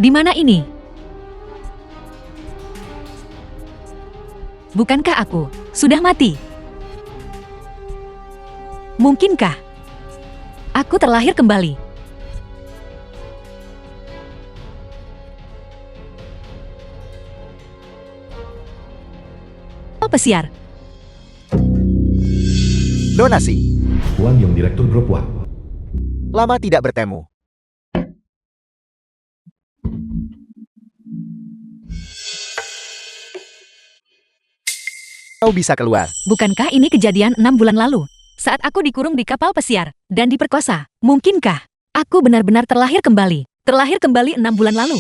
Di mana ini? Bukankah aku sudah mati? Mungkinkah aku terlahir kembali? Pesiar. Donasi. Wang Yong, Direktur Grup Wang. Lama tidak bertemu. Kau bisa keluar. Bukankah ini kejadian 6 bulan lalu? Saat aku dikurung di kapal pesiar dan diperkosa. Mungkinkah aku benar-benar terlahir kembali? Terlahir kembali 6 bulan lalu.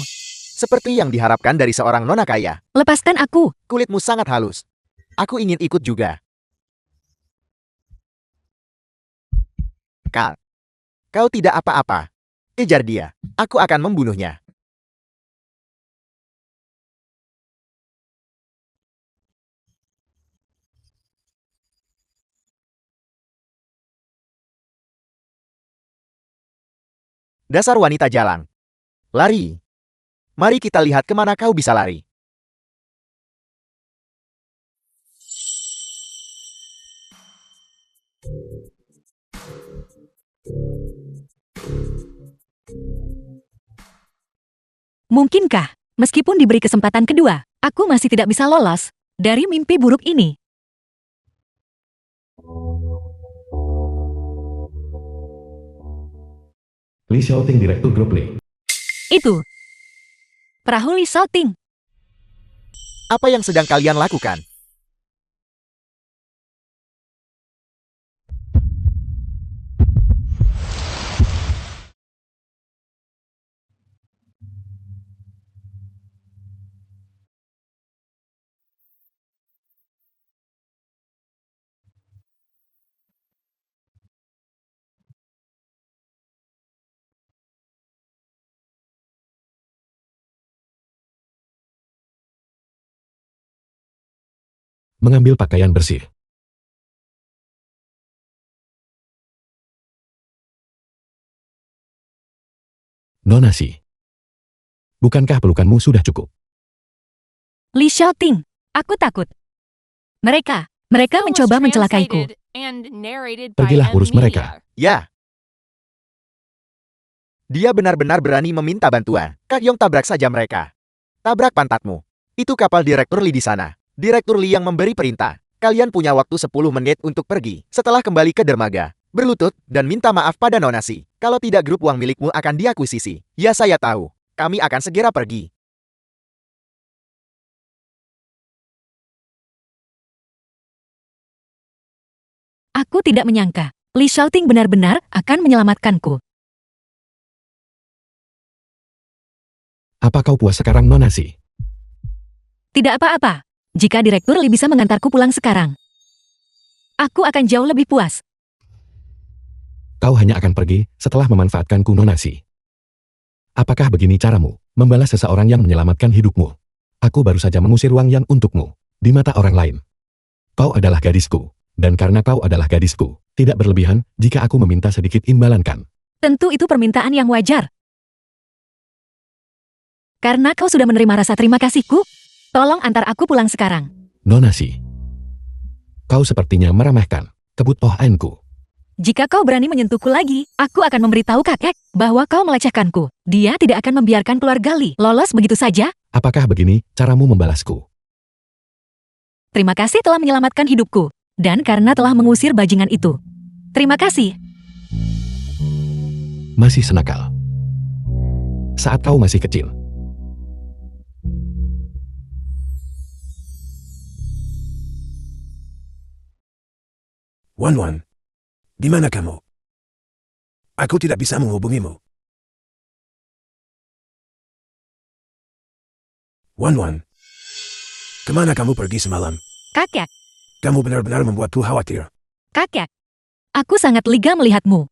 Seperti yang diharapkan dari seorang nona kaya. Lepaskan aku. Kulitmu sangat halus. Aku ingin ikut juga. Kal, kau tidak apa-apa. Kejar dia. Aku akan membunuhnya. Dasar wanita jalang. Lari. Mari kita lihat kemana kau bisa lari. Mungkinkah, meskipun diberi kesempatan kedua, aku masih tidak bisa lolos dari mimpi buruk ini? Li Xiaoting, Direktur Grup Li. Itu. Perahu Li Xiaoting. Apa yang sedang kalian lakukan? Mengambil pakaian bersih. Donasi. Bukankah pelukanmu sudah cukup? Li Xiaoting, aku takut. Mereka mencoba mencelakaiku. Pergilah urus mereka. Ya. Dia benar-benar berani meminta bantuan. Kak Yong, tabrak saja mereka. Tabrak pantatmu. Itu kapal Direktur Li di sana. Direktur Li yang memberi perintah. Kalian punya waktu 10 menit untuk pergi. Setelah kembali ke dermaga, berlutut dan minta maaf pada Nonasi. Kalau tidak, grup uang milikmu akan diakuisisi. Ya, saya tahu. Kami akan segera pergi. Aku tidak menyangka, Li Xiaoting benar-benar akan menyelamatkanku. Apa kau puas sekarang, Nonasi? Tidak apa-apa. Jika Direktur Li bisa mengantarku pulang sekarang, aku akan jauh lebih puas. Kau hanya akan pergi setelah memanfaatkanku, Nonasi. Apakah begini caramu membalas seseorang yang menyelamatkan hidupmu? Aku baru saja mengusir Wang Yang untukmu. Di mata orang lain, kau adalah gadisku. Dan karena kau adalah gadisku, tidak berlebihan jika aku meminta sedikit imbalan, kan? Tentu itu permintaan yang wajar. Karena kau sudah menerima rasa terima kasihku, tolong antar aku pulang sekarang. Nonasi. Kau sepertinya meremehkan kebutuhanku. Jika kau berani menyentuhku lagi, aku akan memberitahu kakek bahwa kau melecehkanku. Dia tidak akan membiarkan keluarga Li lolos begitu saja. Apakah begini caramu membalasku? Terima kasih telah menyelamatkan hidupku. Dan karena telah mengusir bajingan itu. Terima kasih. Masih senakal. Saat kau masih kecil. Wan, di mana kamu? Aku tidak bisa menghubungimu. Wan, kemana kamu pergi semalam? Kakek, Kamu benar-benar membuatku khawatir. kakek. Aku sangat lega melihatmu.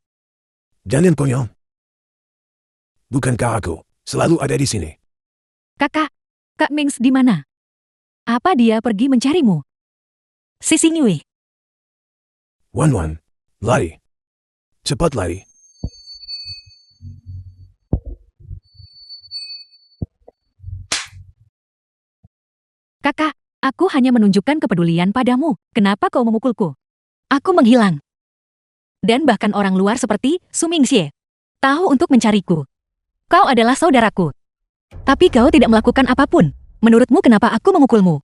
Jangan konyol. Bukankah aku selalu ada di sini? Kakak, Kak Mings di mana? Apa dia pergi mencarimu? Sisi Nyui. Wan, lari. Cepat lari. Kakak, aku hanya menunjukkan kepedulian padamu. Kenapa kau memukulku? Aku menghilang. Dan bahkan orang luar seperti Su Mingxie tahu untuk mencariku. Kau adalah saudaraku. Tapi kau tidak melakukan apapun. Menurutmu kenapa aku memukulmu?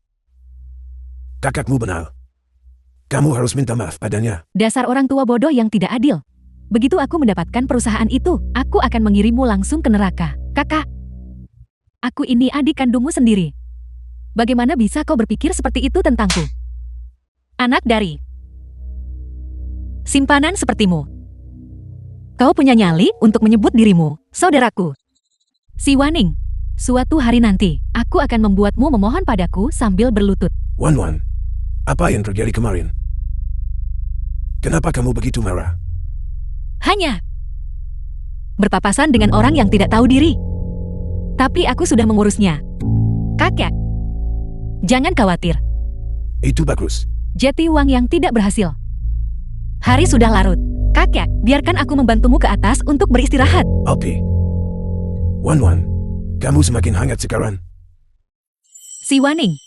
Kakakmu benar. Kamu harus minta maaf padanya. Dasar orang tua bodoh yang tidak adil. Begitu aku mendapatkan perusahaan itu, aku akan mengirimmu langsung ke neraka. Kakak, aku ini adik kandungmu sendiri. Bagaimana bisa kau berpikir seperti itu tentangku? Anak dari simpanan sepertimu. Kau punya nyali untuk menyebut dirimu, saudaraku. Si Waning, suatu hari nanti, aku akan membuatmu memohon padaku sambil berlutut. Wan, apa yang terjadi kemarin? Kenapa kamu begitu marah? Hanya berpapasan dengan orang yang tidak tahu diri. Tapi aku sudah mengurusnya. Kakek, jangan khawatir. Itu bagus. Jeti uang yang tidak berhasil. Hari sudah larut. Kakek, biarkan aku membantumu ke atas untuk beristirahat. Alpi. Wan, kamu semakin hangat sekarang. Si Waning,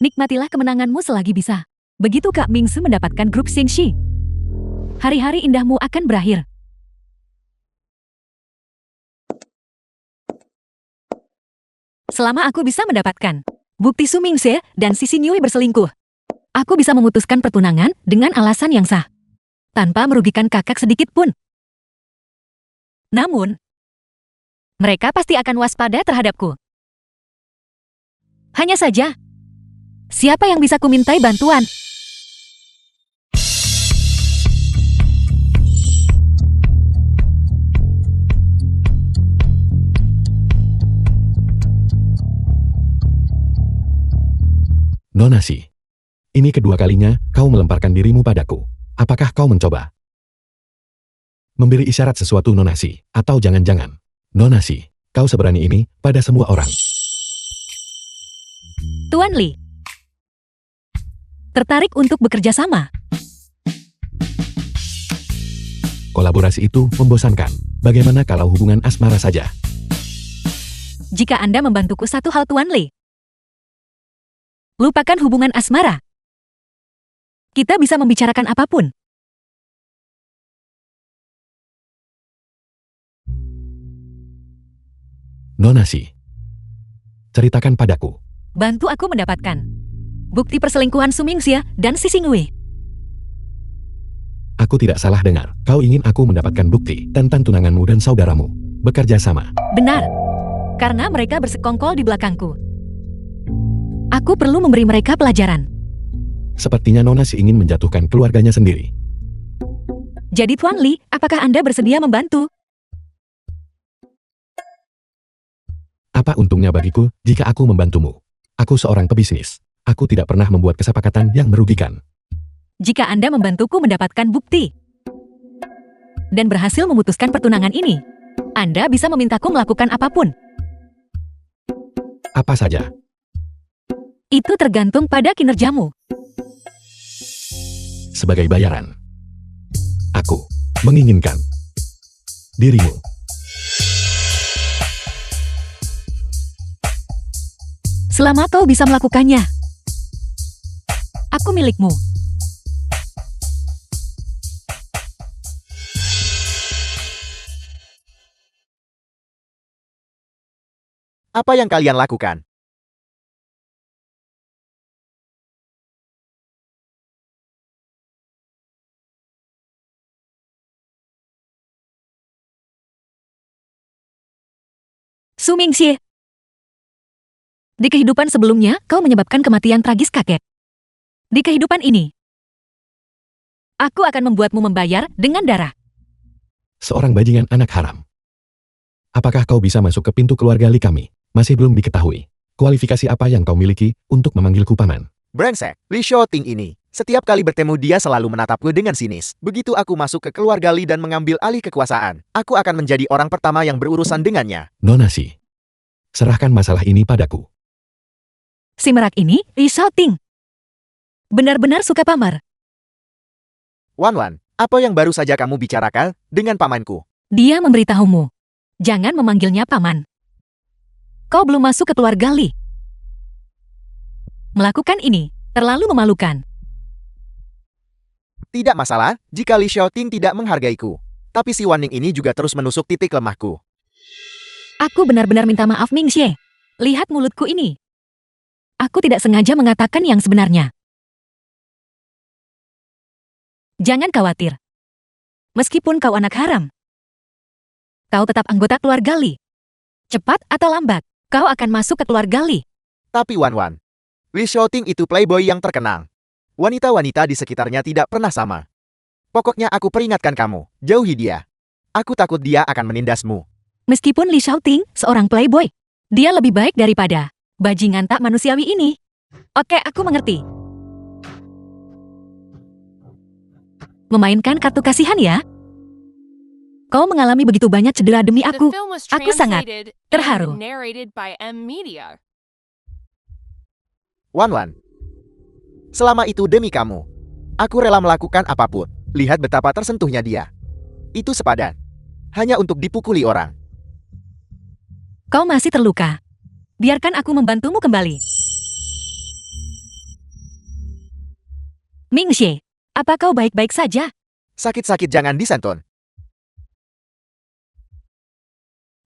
nikmatilah kemenanganmu selagi bisa. Begitu Kak Mingsu mendapatkan grup Xingxi, hari-hari indahmu akan berakhir. Selama aku bisa mendapatkan bukti Su Mingxie dan si Xingyue berselingkuh, aku bisa memutuskan pertunangan dengan alasan yang sah, tanpa merugikan kakak sedikit pun. Namun, mereka pasti akan waspada terhadapku. Hanya saja, siapa yang bisa kumintai bantuan? Nonasi. Ini kedua kalinya kau melemparkan dirimu padaku. Apakah kau mencoba memberi isyarat sesuatu Nonasi? Atau jangan-jangan, Nonasi, kau seberani ini pada semua orang? Tuan Li, tertarik untuk bekerja sama? Kolaborasi itu membosankan. Bagaimana kalau hubungan asmara saja? Jika Anda membantuku satu hal Tuan Li, lupakan hubungan asmara. Kita bisa membicarakan apapun. Nonasi, ceritakan padaku. Bantu aku mendapatkan bukti perselingkuhan Su Mingxie dan si Xingyue. Aku tidak salah dengar. Kau ingin aku mendapatkan bukti tentang tunanganmu dan saudaramu bekerja sama. Benar, karena mereka bersekongkol di belakangku. Aku perlu memberi mereka pelajaran. Sepertinya Nonasi ingin menjatuhkan keluarganya sendiri. Jadi Tuan Li, apakah Anda bersedia membantu? Apa untungnya bagiku jika aku membantumu? Aku seorang pebisnis. Aku tidak pernah membuat kesepakatan yang merugikan. Jika Anda membantuku mendapatkan bukti dan berhasil memutuskan pertunangan ini, Anda bisa memintaku melakukan apapun. Apa saja? Itu tergantung pada kinerjamu. Sebagai bayaran, aku menginginkan dirimu. Selama kau bisa melakukannya, aku milikmu. Apa yang kalian lakukan? Su Mingxie, di kehidupan sebelumnya kau menyebabkan kematian tragis kakek. Di kehidupan ini, aku akan membuatmu membayar dengan darah. Seorang bajingan anak haram. Apakah kau bisa masuk ke pintu keluarga Li kami? Masih belum diketahui. Kualifikasi apa yang kau miliki untuk memanggilku paman? Brengsek, Li Shouting ini. Setiap kali bertemu dia selalu menatapku dengan sinis. Begitu aku masuk ke keluarga Li dan mengambil alih kekuasaan, aku akan menjadi orang pertama yang berurusan dengannya. Nonasi, serahkan masalah ini padaku. Si merak ini, Li Shouting, benar-benar suka pamar. Wan, apa yang baru saja kamu bicarakan dengan pamanku? Dia memberitahumu, jangan memanggilnya paman. Kau belum masuk ke keluarga Li. Melakukan ini terlalu memalukan. Tidak masalah jika Li Xiaoting tidak menghargaiku. Tapi si Wanning ini juga terus menusuk titik lemahku. Aku benar-benar minta maaf Ming Xie. Lihat mulutku ini. Aku tidak sengaja mengatakan yang sebenarnya. Jangan khawatir. Meskipun kau anak haram, kau tetap anggota keluarga Li. Cepat atau lambat, kau akan masuk ke keluarga Li. Tapi Wan, Li Xiaoting itu playboy yang terkenal. Wanita-wanita di sekitarnya tidak pernah sama. Pokoknya aku peringatkan kamu, jauhi dia. Aku takut dia akan menindasmu. Meskipun Li Xiaoting seorang playboy, dia lebih baik daripada bajingan tak manusiawi ini. Oke, aku mengerti. Memainkan kartu kasihan ya? Kau mengalami begitu banyak cedera demi aku. Aku sangat terharu. Wan, selama itu demi kamu. Aku rela melakukan apapun. Lihat betapa tersentuhnya dia. Itu sepadan. Hanya untuk dipukuli orang. Kau masih terluka. Biarkan aku membantumu kembali. Ming Xie, apa kau baik-baik saja? Sakit-sakit jangan disentuh.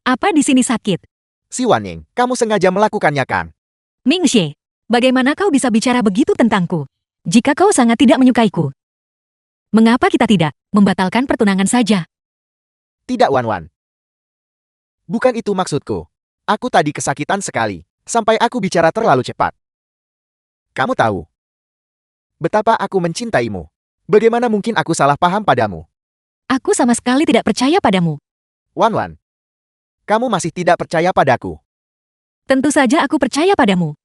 Apa di sini sakit? Si Wanning, kamu sengaja melakukannya kan? Ming Xie, bagaimana kau bisa bicara begitu tentangku? Jika kau sangat tidak menyukaiku, mengapa kita tidak membatalkan pertunangan saja? Tidak Wan. Bukan itu maksudku. Aku tadi kesakitan sekali, sampai aku bicara terlalu cepat. Kamu tahu betapa aku mencintaimu. Bagaimana mungkin aku salah paham padamu? Aku sama sekali tidak percaya padamu. Wan, kamu masih tidak percaya padaku. Tentu saja aku percaya padamu.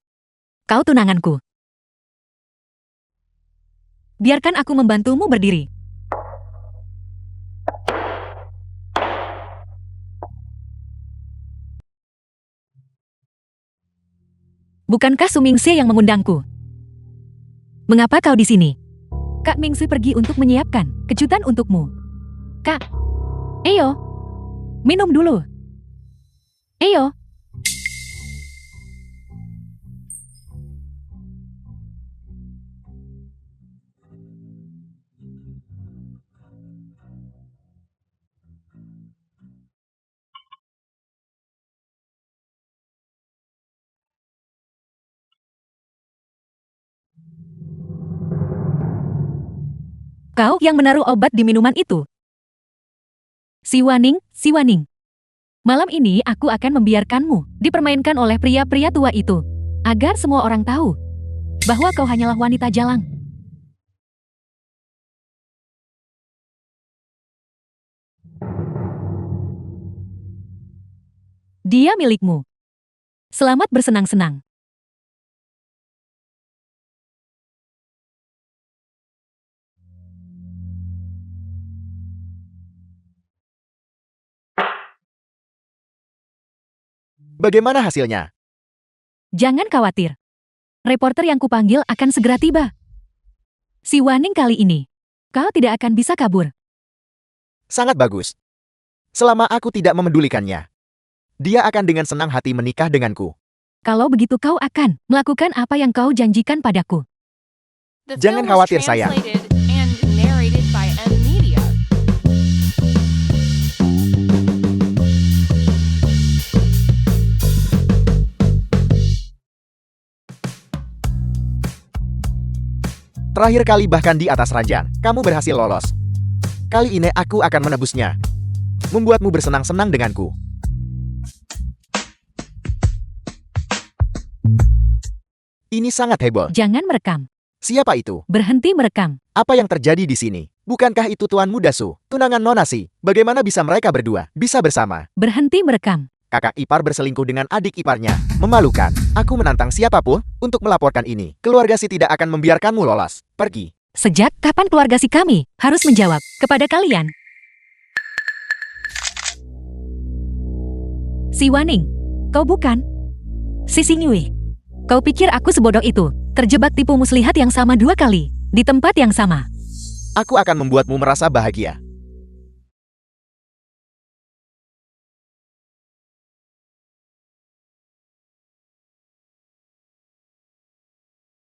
Kau tunanganku. Biarkan aku membantumu berdiri. Bukankah Su Mingxie yang mengundangku? Mengapa kau di sini? Kak Mingxie pergi untuk menyiapkan kejutan untukmu. Kak, Eyo, minum dulu. Eyo. Kau yang menaruh obat di minuman itu. Si Wanning. Malam ini aku akan membiarkanmu dipermainkan oleh pria-pria tua itu. Agar semua orang tahu bahwa kau hanyalah wanita jalang. Dia milikmu. Selamat bersenang-senang. Bagaimana hasilnya? Jangan khawatir. Reporter yang kupanggil akan segera tiba. Si Wanning kali ini, kau tidak akan bisa kabur. Sangat bagus. Selama aku tidak memedulikannya, dia akan dengan senang hati menikah denganku. Kalau begitu kau akan melakukan apa yang kau janjikan padaku. Jangan khawatir sayang. Terakhir kali bahkan di atas ranjang, kamu berhasil lolos. Kali ini aku akan menebusnya. Membuatmu bersenang-senang denganku. Ini sangat heboh. Jangan merekam. Siapa itu? Berhenti merekam. Apa yang terjadi di sini? Bukankah itu Tuan Muda Su, tunangan Nona Si? Bagaimana bisa mereka berdua bisa bersama? Berhenti merekam. Kakak ipar berselingkuh dengan adik iparnya. Memalukan. Aku menantang siapapun untuk melaporkan ini. Keluarga Si tidak akan membiarkanmu lolos. Pergi. Sejak kapan keluarga si kami harus menjawab kepada kalian? Si Wanning, kau bukan? Si Xingyue, kau pikir aku sebodoh itu? Terjebak tipu muslihat yang sama 2 kali, di tempat yang sama. Aku akan membuatmu merasa bahagia.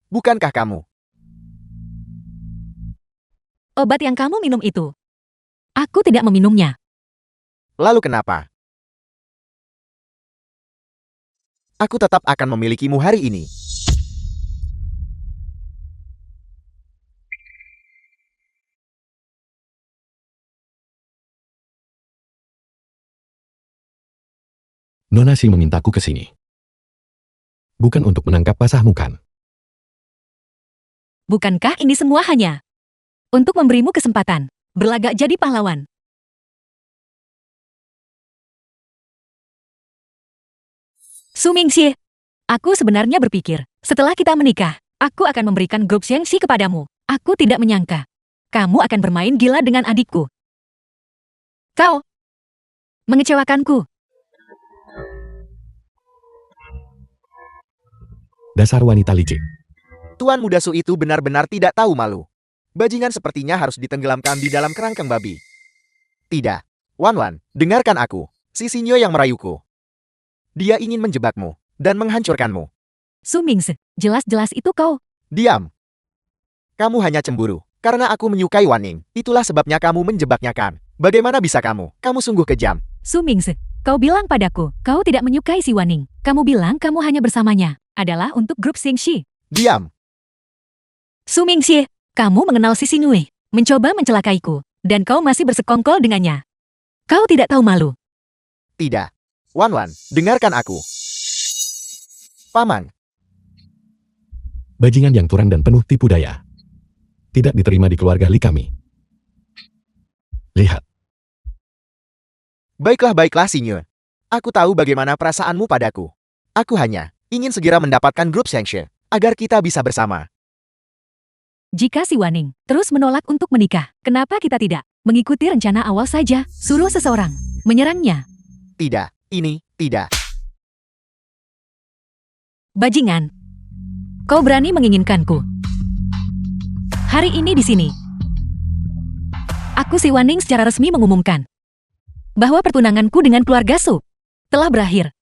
bukankah kamu? Obat yang kamu minum itu. Aku tidak meminumnya. Lalu kenapa? Aku tetap akan memilikimu hari ini. Nona Si memintaku ke sini. Bukan untuk menangkap pasahmu kan? Bukankah ini semua hanya untuk memberimu kesempatan berlagak jadi pahlawan? Su Mingxie, aku sebenarnya berpikir, setelah kita menikah, aku akan memberikan grup Shengxi kepadamu. Aku tidak menyangka kamu akan bermain gila dengan adikku. Kau mengecewakanku. Dasar wanita licik. Tuan muda Su itu benar-benar tidak tahu malu. Bajingan sepertinya harus ditenggelamkan di dalam kerangkeng babi. Tidak. Wan Wan, dengarkan aku. Si Sinyo yang merayuku. Dia ingin menjebakmu dan menghancurkanmu. Su Mingxie, jelas-jelas itu kau. Diam. Kamu hanya cemburu karena aku menyukai Waning. Itulah sebabnya kamu menjebaknya kan? Bagaimana bisa kamu? Kamu sungguh kejam. Su Mingxie, kau bilang padaku, kau tidak menyukai si Waning. Kamu bilang kamu hanya bersamanya adalah untuk grup Shengxi. Diam. Su Mingxie, kamu mengenal si Sinue, mencoba mencelakaiku, dan kau masih bersekongkol dengannya. Kau tidak tahu malu. Tidak. Wan Wan, dengarkan aku. Paman, Bajingan yang curang dan penuh tipu daya. Tidak diterima di keluarga Li kami. Lihat. baiklah Sinyo. Aku tahu bagaimana perasaanmu padaku. Aku hanya ingin segera mendapatkan grup Shengxi agar kita bisa bersama. Jika si Waning terus menolak untuk menikah, kenapa kita tidak mengikuti rencana awal saja, suruh seseorang menyerangnya? Tidak, ini tidak. Bajingan, kau berani menginginkanku. Hari ini di sini, aku si Waning secara resmi mengumumkan bahwa pertunanganku dengan keluarga Su telah berakhir.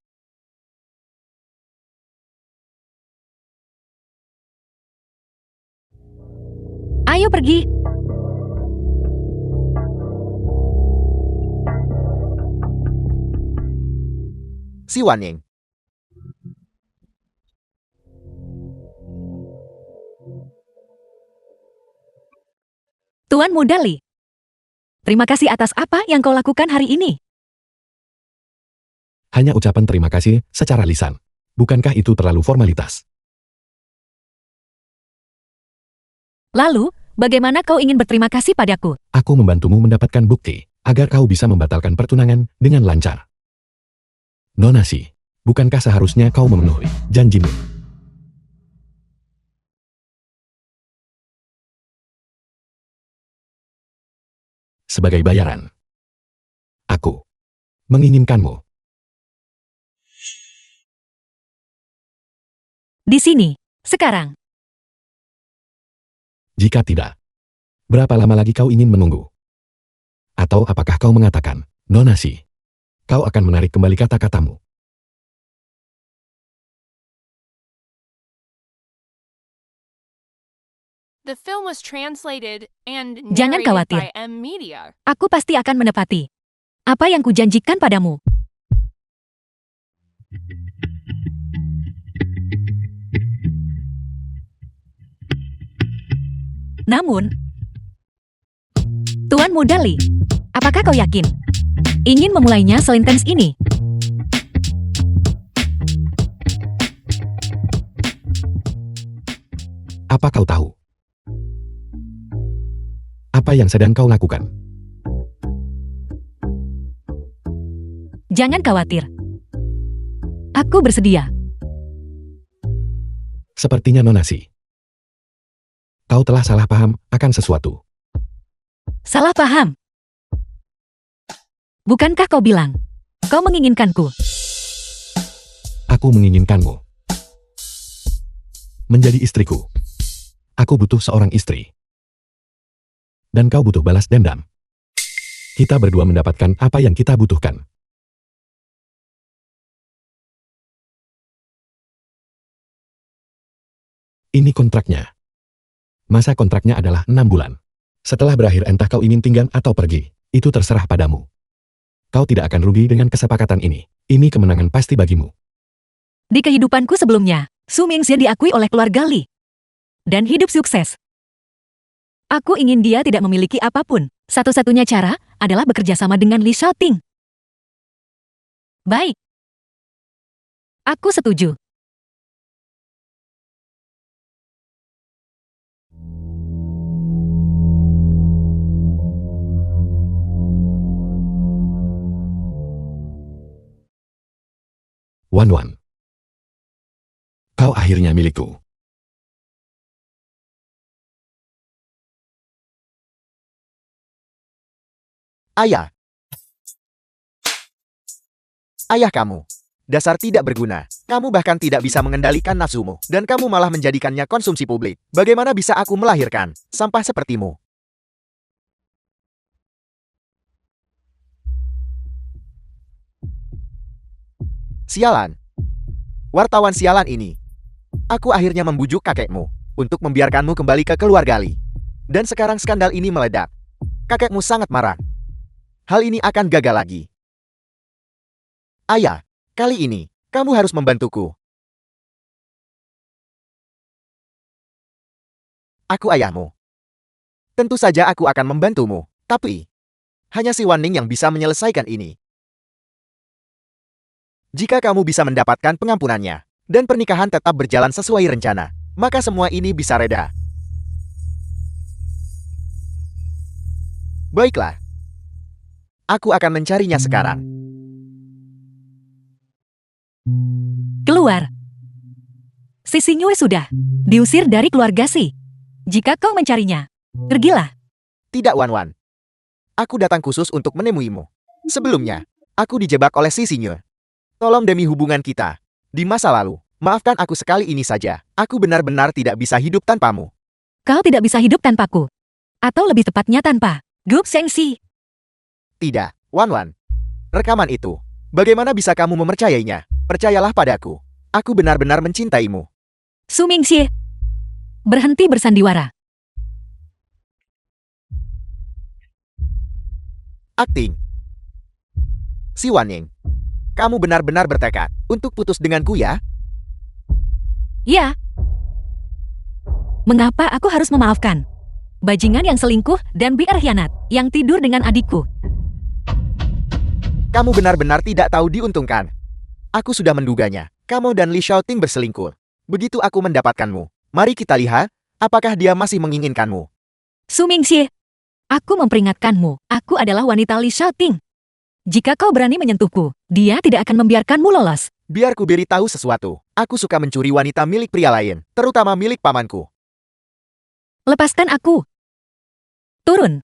Ayo pergi. Si Waning. Tuan Muda Li, terima kasih atas apa yang kau lakukan hari ini. Hanya ucapan terima kasih secara lisan. Bukankah itu terlalu formalitas? Lalu, bagaimana kau ingin berterima kasih padaku? Aku membantumu mendapatkan bukti agar kau bisa membatalkan pertunangan dengan lancar. Nona Si, bukankah seharusnya kau memenuhi janjimu? Sebagai bayaran, aku menginginkanmu. Di sini, sekarang. Jika tidak, berapa lama lagi kau ingin menunggu? Atau apakah kau mengatakan, Nona Si, kau akan menarik kembali kata-katamu? The film was translated and Jangan narrated khawatir. by M Media. Aku pasti akan menepati apa yang kujanjikan padamu. Namun, Tuan Muda Li, apakah kau yakin ingin memulainya selintens ini? Apa kau tahu? Apa yang sedang kau lakukan? Jangan khawatir. Aku bersedia. Sepertinya Nona Si, kau telah salah paham akan sesuatu. Salah paham. Bukankah kau bilang, kau menginginkanku? Aku menginginkanmu menjadi istriku. Aku butuh seorang istri. Dan kau butuh balas dendam. Kita berdua mendapatkan apa yang kita butuhkan. Ini kontraknya. Masa kontraknya adalah 6 bulan. Setelah berakhir entah kau ingin tinggal atau pergi, itu terserah padamu. Kau tidak akan rugi dengan kesepakatan ini. Ini kemenangan pasti bagimu. Di kehidupanku sebelumnya, Su Mingxie diakui oleh keluarga Li. Dan hidup sukses. Aku ingin dia tidak memiliki apapun. Satu-satunya cara adalah bekerja sama dengan Li Shaoting. Baik. Aku setuju. Wan Wan. Kau akhirnya milikku. Ayah. Ayah kamu. Dasar tidak berguna. Kamu bahkan tidak bisa mengendalikan nafsumu. Dan kamu malah menjadikannya konsumsi publik. Bagaimana bisa aku melahirkan sampah sepertimu? Sialan. Wartawan sialan ini. Aku akhirnya membujuk kakekmu untuk membiarkanmu kembali ke keluarga Li. Dan sekarang skandal ini meledak. Kakekmu sangat marah. Hal ini akan gagal lagi. Ayah, kali ini, kamu harus membantuku. Aku ayahmu. Tentu saja aku akan membantumu, tapi hanya si Wan Ning yang bisa menyelesaikan ini. Jika kamu bisa mendapatkan pengampunannya, dan pernikahan tetap berjalan sesuai rencana, maka semua ini bisa reda. Baiklah. Aku akan mencarinya sekarang. Keluar. Si Xingyue sudah diusir dari keluarga Si. Jika kau mencarinya, pergilah. Tidak, Wan Wan. Aku datang khusus untuk menemuimu. Sebelumnya, aku dijebak oleh si Xingyue. Tolong demi hubungan kita. Di masa lalu, maafkan aku sekali ini saja. Aku benar-benar tidak bisa hidup tanpamu. Kau tidak bisa hidup tanpaku. Atau lebih tepatnya tanpa Gu Shengxi. Tidak, Wan Wan. Rekaman itu. Bagaimana bisa kamu mempercayainya? Percayalah padaku. Aku benar-benar mencintaimu. Su Mingxie. Berhenti bersandiwara. Akting. Si Wan Ning. Kamu benar-benar bertekad untuk putus denganku ya? Ya. Mengapa aku harus memaafkan? Bajingan yang selingkuh dan berkhianat yang tidur dengan adikku. Kamu benar-benar tidak tahu diuntungkan. Aku sudah menduganya. Kamu dan Li Shaoting berselingkuh. Begitu aku mendapatkanmu, mari kita lihat, apakah dia masih menginginkanmu. Su Mingxie. Aku memperingatkanmu, aku adalah wanita Li Shaoting. Jika kau berani menyentuhku, dia tidak akan membiarkanmu lolos. Biar ku beritahu sesuatu. Aku suka mencuri wanita milik pria lain, terutama milik pamanku. Lepaskan aku. Turun.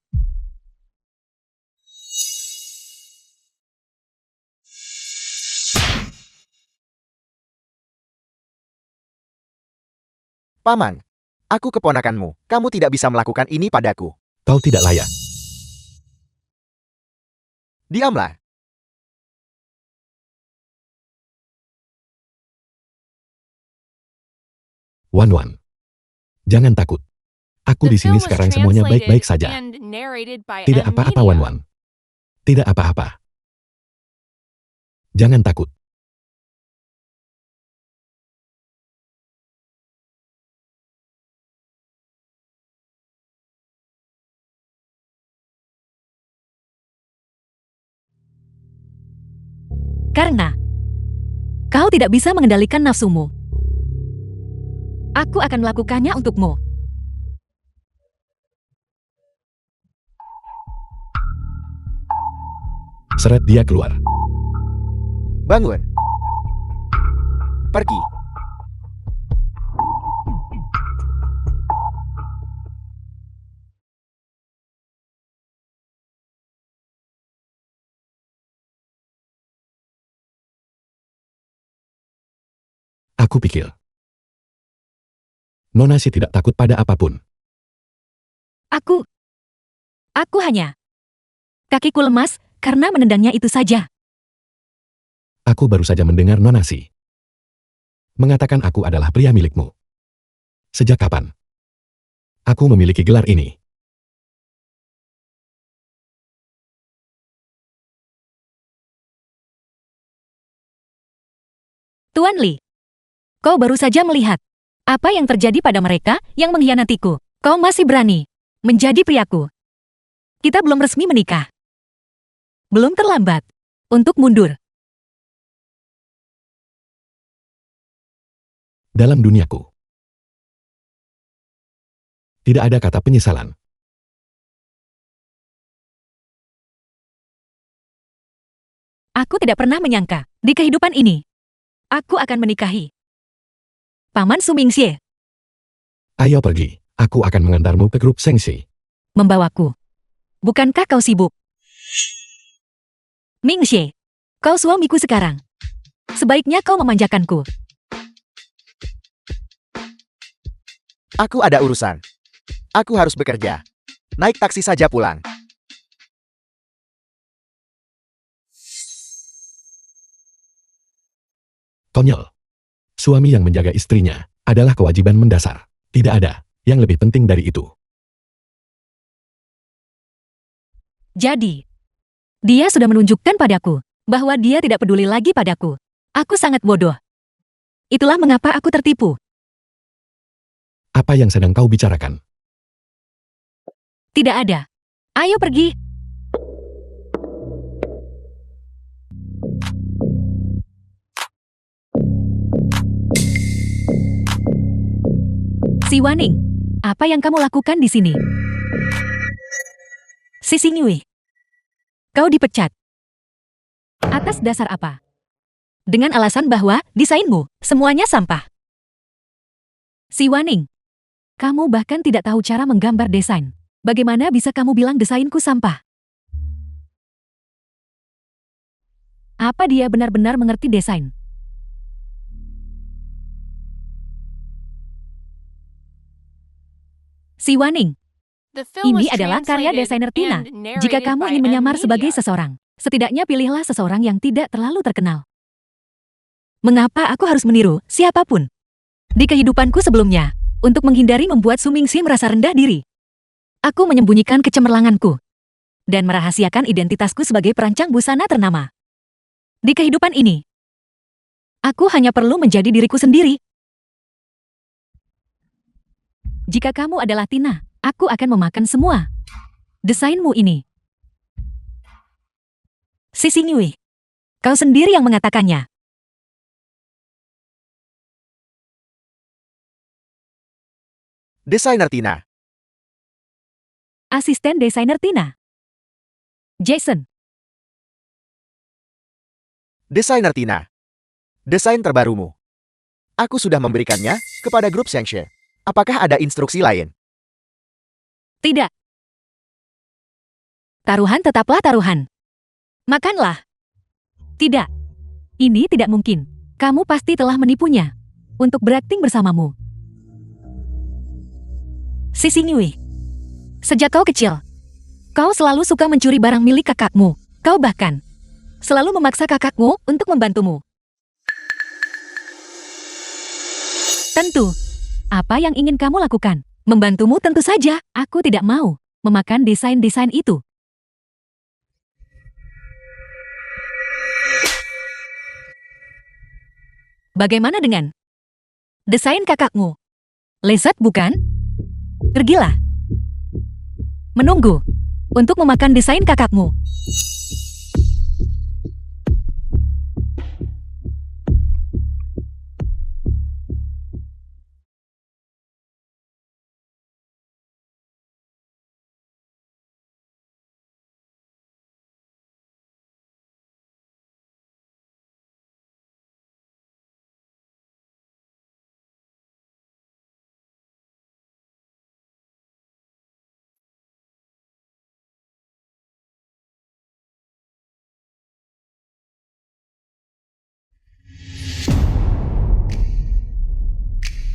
Paman, aku keponakanmu. Kamu tidak bisa melakukan ini padaku. Kau tidak layak. Diamlah. Wan Wan. Jangan takut. Aku di The sini film was sekarang semuanya translated baik-baik saja. and narrated by Tidak Ed apa-apa Media. Wan Wan. Tidak apa-apa. Jangan takut. Karena kau tidak bisa mengendalikan nafsumu. Aku akan melakukannya untukmu. Seret dia keluar. Bangun. Pergi. Aku pikir. Nona si tidak takut pada apapun. Aku hanya. Kakiku lemas karena menendangnya itu saja. Aku baru saja mendengar Nona si mengatakan aku adalah pria milikmu. Sejak kapan aku memiliki gelar ini? Tuan Li, kau baru saja melihat apa yang terjadi pada mereka yang mengkhianatiku. Kau masih berani menjadi priaku. Kita belum resmi menikah. Belum terlambat untuk mundur. Dalam duniaku, tidak ada kata penyesalan. Aku tidak pernah menyangka di kehidupan ini aku akan menikahi Paman Su Mingxie. Ayo pergi, aku akan mengantarmu ke grup Sengxi. Membawaku. Bukankah kau sibuk? Mingxie, kau suamiku sekarang. Sebaiknya kau memanjakanku. Aku ada urusan. Aku harus bekerja. Naik taksi saja pulang. Konyol. Suami yang menjaga istrinya adalah kewajiban mendasar. Tidak ada yang lebih penting dari itu. Jadi, dia sudah menunjukkan padaku bahwa dia tidak peduli lagi padaku. Aku sangat bodoh. Itulah mengapa aku tertipu. Apa yang sedang kau bicarakan? Tidak ada. Ayo pergi. Si Waning, apa yang kamu lakukan di sini? Si Xingyue, kau dipecat. Atas dasar apa? Dengan alasan bahwa desainmu semuanya sampah. Si Waning, kamu bahkan tidak tahu cara menggambar desain. Bagaimana bisa kamu bilang desainku sampah? Apa dia benar-benar mengerti desain? Si Waning, The film ini was adalah karya translated desainer Tina. and Jika narrated kamu by ingin M menyamar sebagai Media. seseorang, setidaknya pilihlah seseorang yang tidak terlalu terkenal. Mengapa aku harus meniru siapapun? Di kehidupanku sebelumnya, untuk menghindari membuat Su Mingxi merasa rendah diri, aku menyembunyikan kecemerlanganku dan merahasiakan identitasku sebagai perancang busana ternama. Di kehidupan ini, aku hanya perlu menjadi diriku sendiri. Jika kamu adalah Tina, aku akan memakan semua desainmu ini. Si Xingyue, kau sendiri yang mengatakannya. Desainer Tina. Asisten desainer Tina. Jason, Desainer Tina. Desain terbarumu. Aku sudah memberikannya kepada grup Sengxi. Apakah ada instruksi lain? tidak. Taruhan tetaplah taruhan. Makanlah. Tidak. Ini tidak mungkin. Kamu pasti telah menipunya untuk berakting bersamamu. Si Xingyue, sejak kau kecil, kau selalu suka mencuri barang milik kakakmu. Kau bahkan selalu memaksa kakakmu untuk membantumu. Tentu, apa yang ingin kamu lakukan? Membantumu tentu saja. Aku tidak mau memakan desain-desain itu. Bagaimana dengan desain kakakmu? Lezat bukan? Pergilah. Menunggu untuk memakan desain kakakmu.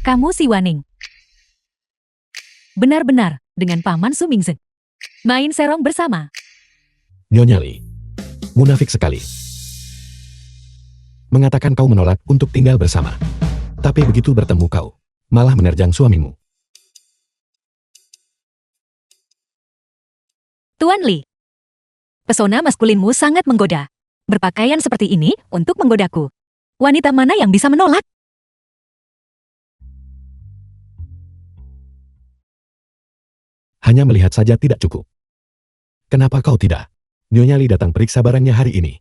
Kamu si Waning. Benar-benar dengan Paman Su Mingxi. Main serong bersama. Nyonya Li, munafik sekali. Mengatakan kau menolak untuk tinggal bersama. Tapi begitu bertemu kau, malah menerjang suamimu. Tuan Li, pesona maskulinmu sangat menggoda. Berpakaian seperti ini untuk menggodaku. Wanita mana yang bisa menolak? Hanya melihat saja tidak cukup. Kenapa kau tidak? Nyonya Li datang periksa barangnya hari ini.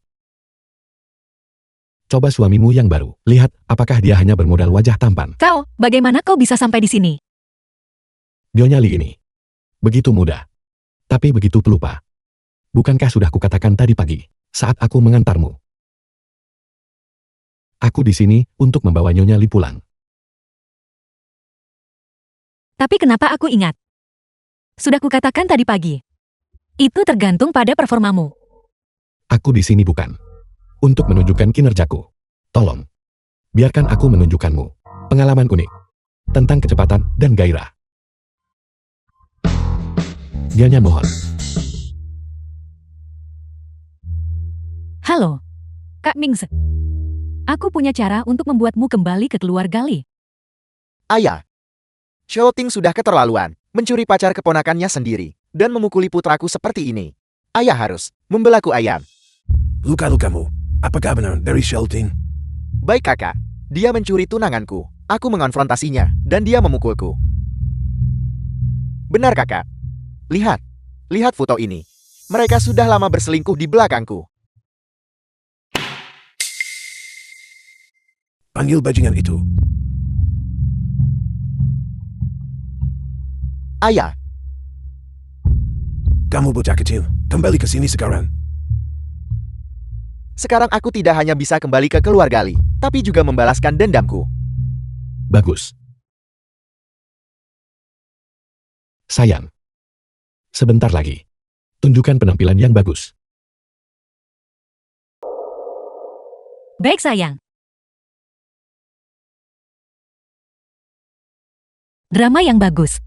Coba suamimu yang baru, lihat apakah dia hanya bermodal wajah tampan. Kau, bagaimana kau bisa sampai di sini? Nyonya Li ini. Begitu mudah. Tapi begitu pelupa. Bukankah sudah kukatakan tadi pagi, saat aku mengantarmu? Aku di sini untuk membawa Nyonya Li pulang. Tapi kenapa aku ingat? Sudah kukatakan tadi pagi. Itu tergantung pada performamu. Aku di sini bukan untuk menunjukkan kinerjaku. Tolong, biarkan aku menunjukkanmu pengalaman unik tentang kecepatan dan gairah. Dianya mohon. Halo, Kak Mingse. Aku punya cara untuk membuatmu kembali ke keluarga Li. Ayah, Shouting sudah keterlaluan, mencuri pacar keponakannya sendiri, dan memukuli putraku seperti ini. Ayah harus membelaku ayam. Luka-lukamu, apakah benar dari Shouting? Baik kakak, dia mencuri tunanganku. Aku mengonfrontasinya, dan dia memukulku. Benar kakak. Lihat, lihat foto ini. Mereka sudah lama berselingkuh di belakangku. Panggil bajingan itu. Ayah, Kamu bocah kecil, kembali ke sini sekarang. sekarang aku tidak hanya bisa kembali ke keluarga Li, tapi juga membalaskan dendamku. Bagus. Sayang. Sebentar lagi. Tunjukkan penampilan yang bagus. Baik sayang. Drama yang bagus.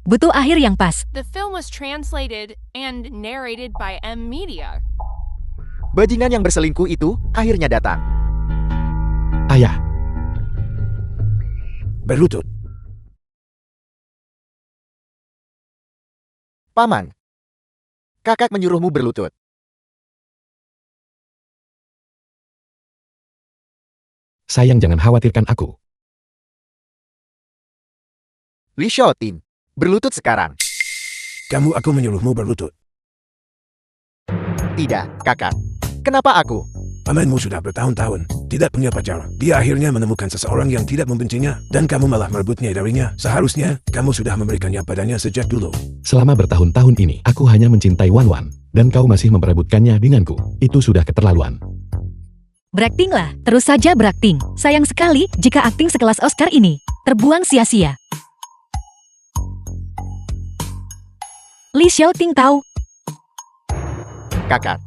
Butuh akhir yang pas. The film was translated and narrated by M Media. Bajingan yang berselingkuh itu akhirnya datang. Ayah, Berlutut. Paman, kakak menyuruhmu berlutut. sayang jangan khawatirkan aku. Li Shouting, berlutut sekarang. Kamu aku menyuruhmu berlutut. Tidak, kakak. Kenapa aku? Pamanmu sudah bertahun-tahun tidak punya pacar. Dia akhirnya menemukan seseorang yang tidak membencinya, dan kamu malah merebutnya darinya. Seharusnya, kamu sudah memberikannya padanya sejak dulu. Selama bertahun-tahun ini, aku hanya mencintai Wan Wan, dan kau masih memperebutkannya denganku. Itu sudah keterlaluan. Berakting lah, terus saja berakting. Sayang sekali jika akting sekelas Oscar ini terbuang sia-sia. Li Shouting tahu. Kakak.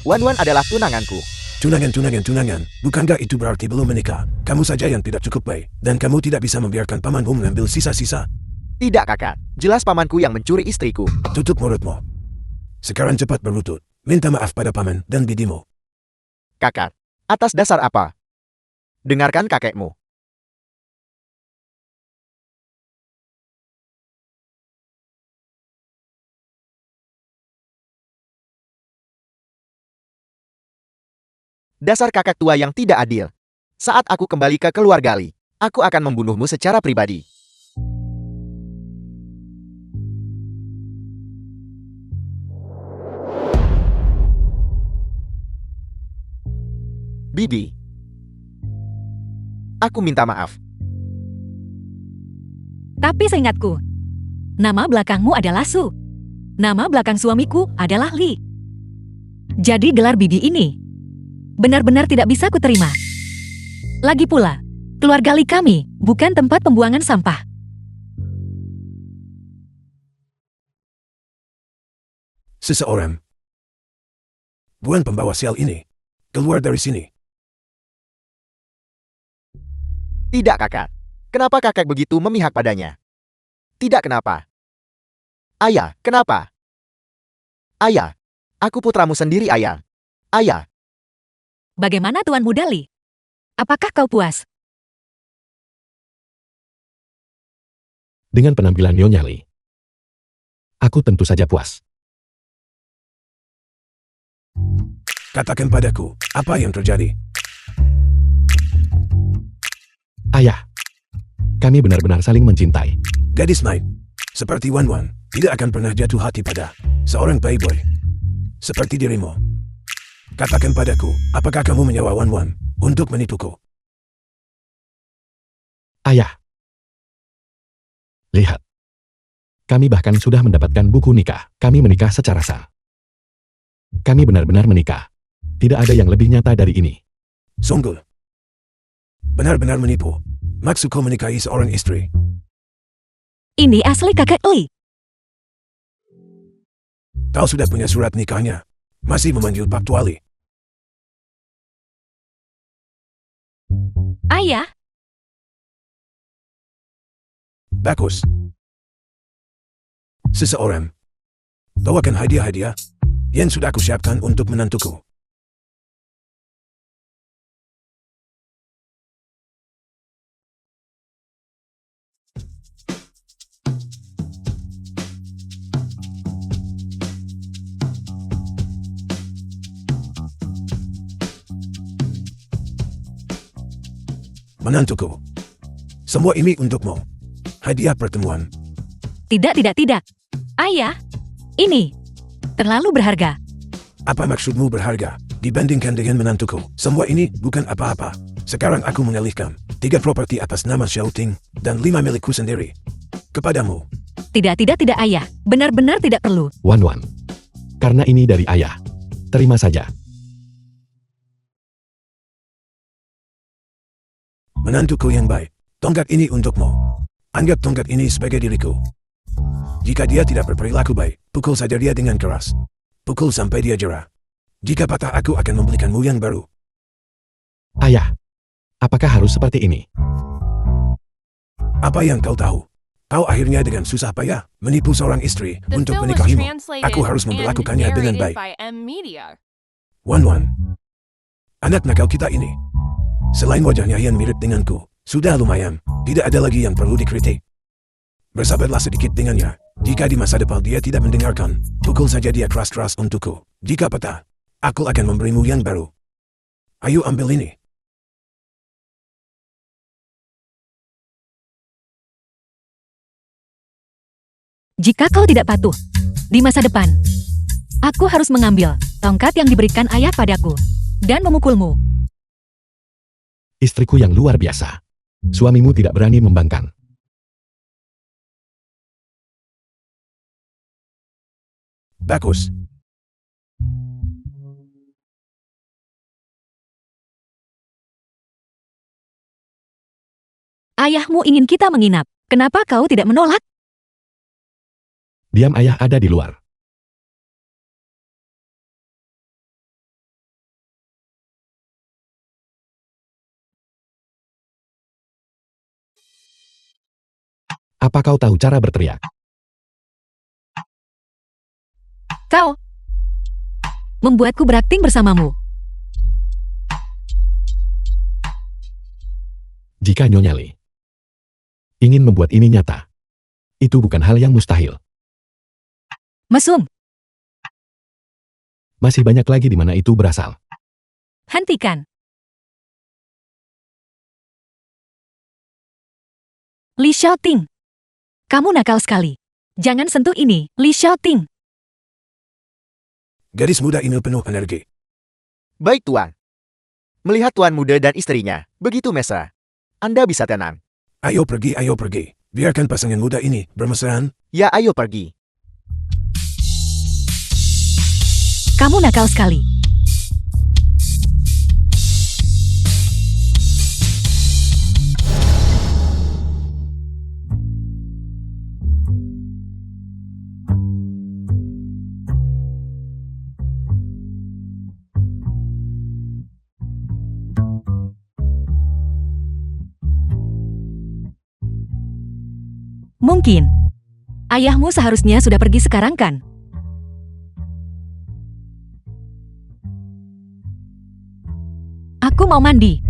Wan Wan adalah tunanganku. Tunangan. Bukankah itu berarti belum menikah? Kamu saja yang tidak cukup baik, dan kamu tidak bisa membiarkan pamanmu mengambil sisa-sisa. Tidak kakak, jelas pamanku yang mencuri istriku. Tutup mulutmu. Sekarang cepat berlutut. Minta maaf pada paman dan bidimu. Kakak, atas dasar apa? Dengarkan kakekmu. Dasar kakak tua yang tidak adil. Saat aku kembali ke keluarga Li, aku akan membunuhmu secara pribadi. Bibi. Aku minta maaf. Tapi seingatku, nama belakangmu adalah Su. Nama belakang suamiku adalah Li. Jadi gelar bibi ini benar-benar tidak bisa kuterima. Lagi pula, keluarga Li kami bukan tempat pembuangan sampah. Seseorang. Bukan pembawa sial ini. Keluar dari sini. Tidak kakak. Kenapa kakak begitu memihak padanya? Tidak kenapa. Ayah, kenapa? Ayah, aku putramu sendiri ayah. Ayah. Bagaimana Tuan Muda Li? Apakah kau puas? dengan penampilan Nyonya Lee. Aku tentu saja puas. Katakan padaku, apa yang terjadi? Ayah, kami benar-benar saling mencintai. Gadis Maid, seperti Wan Wan, tidak akan pernah jatuh hati pada seorang playboy seperti dirimu. Katakan padaku, apakah kamu menyewa Wan Wan untuk menipuku? Ayah, lihat. Kami bahkan sudah mendapatkan buku nikah. Kami menikah secara sah. Kami benar-benar menikah. Tidak ada yang lebih nyata dari ini. Sungguh. Benar-benar menipu. Maksudku menikahi seorang istri. Ini asli kakak Lee. Kau sudah punya surat nikahnya. Masih memanggil Pak Tuali. Ayah, Bagus. Seseorang bawakan hadiah-hadiah yang sudah aku siapkan untuk menantuku. Menantuku, semua ini untukmu. Hadiah pertemuan. tidak. Ayah, ini terlalu berharga. Apa maksudmu berharga dibandingkan dengan menantuku? Semua ini bukan apa-apa. Sekarang aku mengalihkan 3 properti atas nama Xiao Ting dan 5 milikku sendiri kepadamu. Tidak ayah. Benar-benar tidak perlu. Wan Wan. Karena ini dari ayah. Terima saja. Menantuku yang baik, tongkat ini untukmu. Anggap tongkat ini sebagai diriku. Jika dia tidak berperilaku baik, pukul saja dia dengan keras. Pukul sampai dia jerah. Jika patah, aku akan membelikanmu yang baru. Ayah, apakah harus seperti ini? Apa yang kau tahu? Kau akhirnya dengan susah payah menipu seorang istri The untuk film was menikahimu. translated Aku harus and memperlakukannya dengan narrated baik. by M Media. Wan Wan, anak nakal kita ini. Selain wajahnya yang mirip denganku, sudah lumayan. Tidak ada lagi yang perlu dikritik. Bersabarlah sedikit dengannya. Jika di masa depan dia tidak mendengarkan, pukul saja dia keras-keras untukku. Jika patah, aku akan memberimu yang baru. Ayo ambil ini. Jika kau tidak patuh, di masa depan, aku harus mengambil tongkat yang diberikan ayah padaku dan memukulmu. Istriku yang luar biasa. Suamimu tidak berani membangkang. Bagus. Ayahmu ingin kita menginap. Kenapa kau tidak menolak? Diam, ayah ada di luar. Apa kau tahu cara berteriak? Kau membuatku berakting bersamamu. Jika Nyonya Lee ingin membuat ini nyata, itu bukan hal yang mustahil. Mesum, Masih banyak lagi di mana itu berasal. hentikan. Li Xiaoting, kamu nakal sekali. Jangan sentuh ini, Li Xiaoting. Gadis muda ini penuh energi. Baik Tuan. Melihat Tuan muda dan istrinya begitu mesra, Anda bisa tenang. Ayo pergi, ayo pergi. Biarkan pasangan muda ini bermesraan. Ya ayo pergi. Kamu nakal sekali. Mungkin. Ayahmu seharusnya sudah pergi sekarang kan? Aku mau mandi.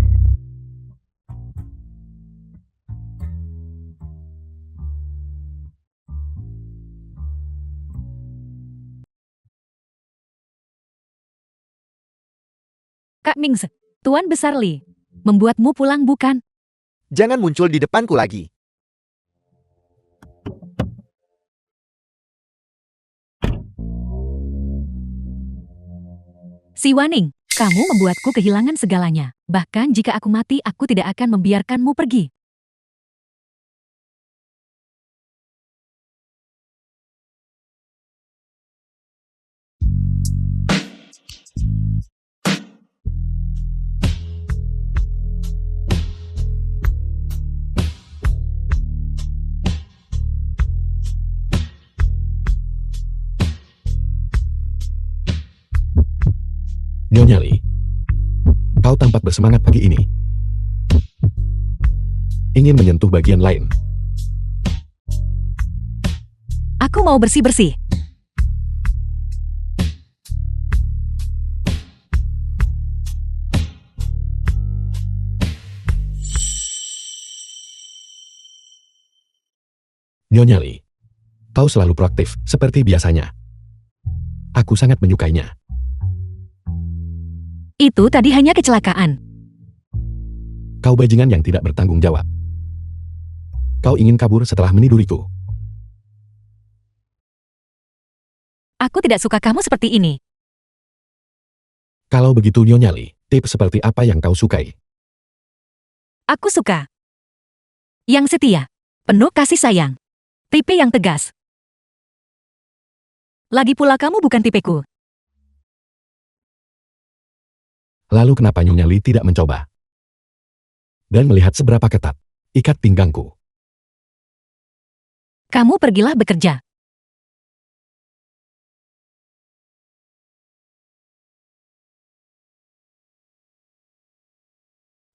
Kak Mingse, Tuan Besar Li, membuatmu pulang bukan? Jangan muncul di depanku lagi. Si Waning, kamu membuatku kehilangan segalanya. Bahkan jika aku mati, aku tidak akan membiarkanmu pergi. Nyonya Li, kau tampak bersemangat pagi ini. Ingin menyentuh bagian lain. Aku mau bersih-bersih. Nyonya Li, kau selalu proaktif, seperti biasanya. Aku sangat menyukainya. Itu tadi hanya kecelakaan. Kau bajingan yang tidak bertanggung jawab. Kau ingin kabur setelah meniduriku. Aku tidak suka kamu seperti ini. Kalau begitu Nyonya Li, tips seperti apa yang kau sukai? Aku suka yang setia, penuh kasih sayang, tipe yang tegas. Lagi pula kamu bukan tipeku. Lalu kenapa Nyonya Li tidak mencoba? Dan melihat seberapa ketat ikat pinggangku. Kamu pergilah bekerja.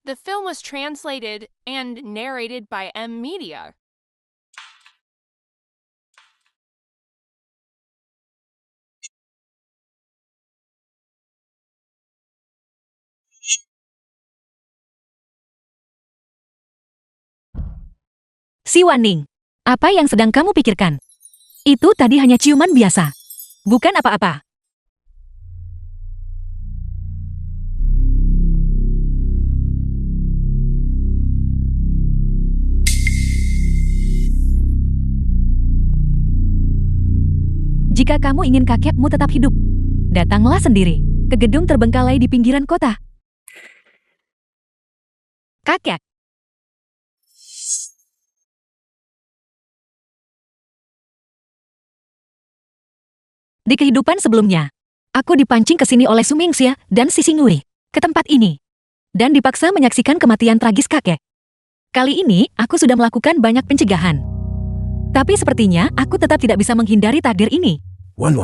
The film was translated and narrated by M Media. Si Waning, apa yang sedang kamu pikirkan? Itu tadi hanya ciuman biasa. Bukan apa-apa. Jika kamu ingin kakekmu tetap hidup, datanglah sendiri ke gedung terbengkalai di pinggiran kota. Kakek. Di kehidupan sebelumnya, aku dipancing ke sini oleh Su Mingxia dan Si Xingwei ke tempat ini dan dipaksa menyaksikan kematian tragis kakek. Kali ini, aku sudah melakukan banyak pencegahan. Tapi sepertinya aku tetap tidak bisa menghindari takdir ini. Wan,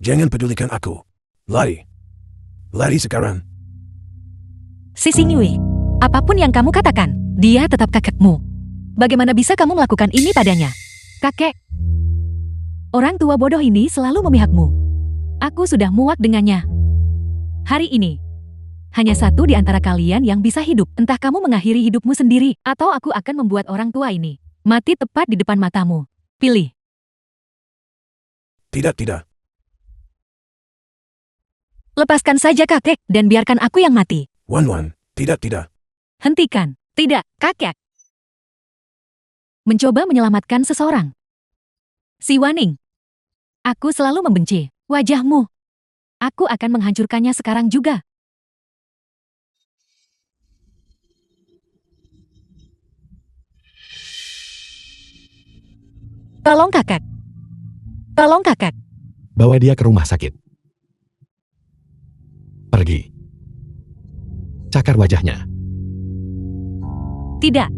jangan pedulikan aku. Lari. Lari sekarang. Si Xingwei, apapun yang kamu katakan, dia tetap kakekmu. Bagaimana bisa kamu melakukan ini padanya? Kakek. Orang tua bodoh ini selalu memihakmu. Aku sudah muak dengannya. Hari ini, hanya satu di antara kalian yang bisa hidup. Entah kamu mengakhiri hidupmu sendiri, atau aku akan membuat orang tua ini mati tepat di depan matamu. Pilih. Tidak. Lepaskan saja kakek, dan biarkan aku yang mati. Wan, tidak. Hentikan. Tidak, kakek. Mencoba menyelamatkan seseorang. Si Waning. Aku selalu membenci wajahmu. Aku akan menghancurkannya sekarang juga. Tolong kakek. Tolong kakek. Bawa dia ke rumah sakit. Pergi. Cakar wajahnya. Tidak.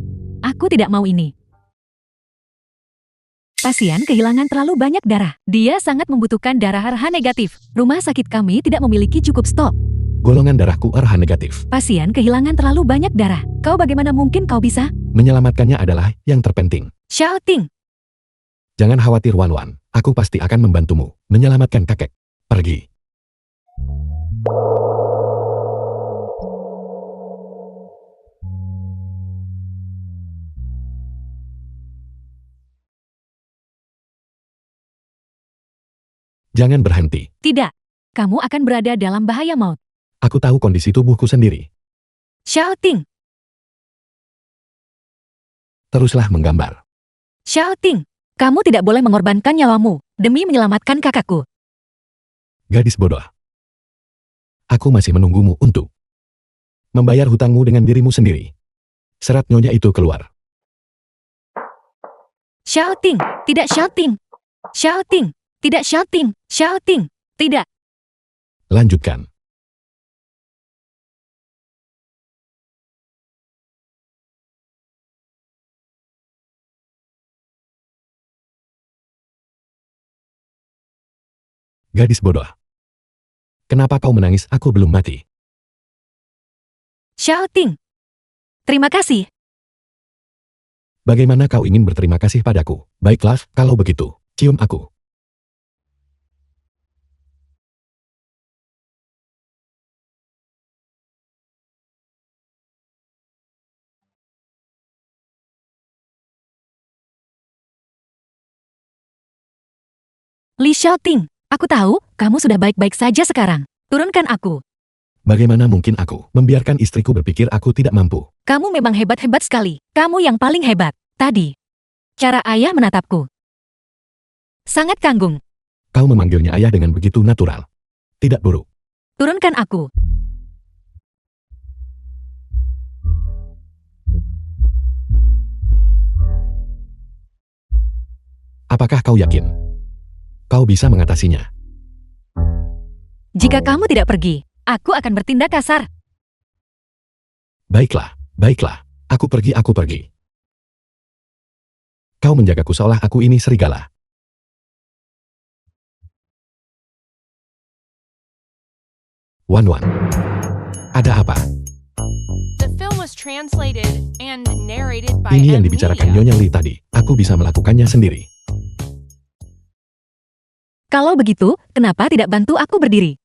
Aku tidak mau ini. Pasien kehilangan terlalu banyak darah. Dia sangat membutuhkan darah RH negatif. Rumah sakit kami tidak memiliki cukup stok. Golongan darahku RH negatif. Pasien kehilangan terlalu banyak darah. Kau bagaimana mungkin kau bisa? Menyelamatkannya adalah yang terpenting. Shouting. Jangan khawatir Wan, aku pasti akan membantumu menyelamatkan kakek. Pergi. Jangan berhenti. Tidak. Kamu akan berada dalam bahaya maut. Aku tahu kondisi tubuhku sendiri. Xiao Ting, Teruslah menggambar. Xiao Ting, kamu tidak boleh mengorbankan nyawamu demi menyelamatkan kakakku. Gadis bodoh. Aku masih menunggumu untuk membayar hutangmu dengan dirimu sendiri. Serat nyonya itu keluar. Xiao Ting, tidak Xiao Ting. Xiao Ting, tidak Xiao Ting. Xiao Ting, tidak. Lanjutkan. Gadis bodoh. Kenapa kau menangis? Aku belum mati. Xiao Ting. Terima kasih. Bagaimana kau ingin berterima kasih padaku? Baiklah, kalau begitu, cium aku. Li Xiaoting, aku tahu kamu sudah baik-baik saja sekarang. Turunkan aku. Bagaimana mungkin aku membiarkan istriku berpikir aku tidak mampu? Kamu memang hebat-hebat sekali. Kamu yang paling hebat. Tadi, cara ayah menatapku sangat tanggung. Kau memanggilnya ayah dengan begitu natural. Tidak buruk. Turunkan aku. Apakah kau yakin? Kau bisa mengatasinya. Jika kamu tidak pergi, aku akan bertindak kasar. Baiklah, baiklah. Aku pergi, aku pergi. Kau menjagaku seolah aku ini serigala. Wan. Ada apa? The film was translated and narrated by Ini yang M. dibicarakan Media. Nyonya Li tadi. Aku bisa melakukannya sendiri. Kalau begitu, kenapa tidak bantu aku berdiri?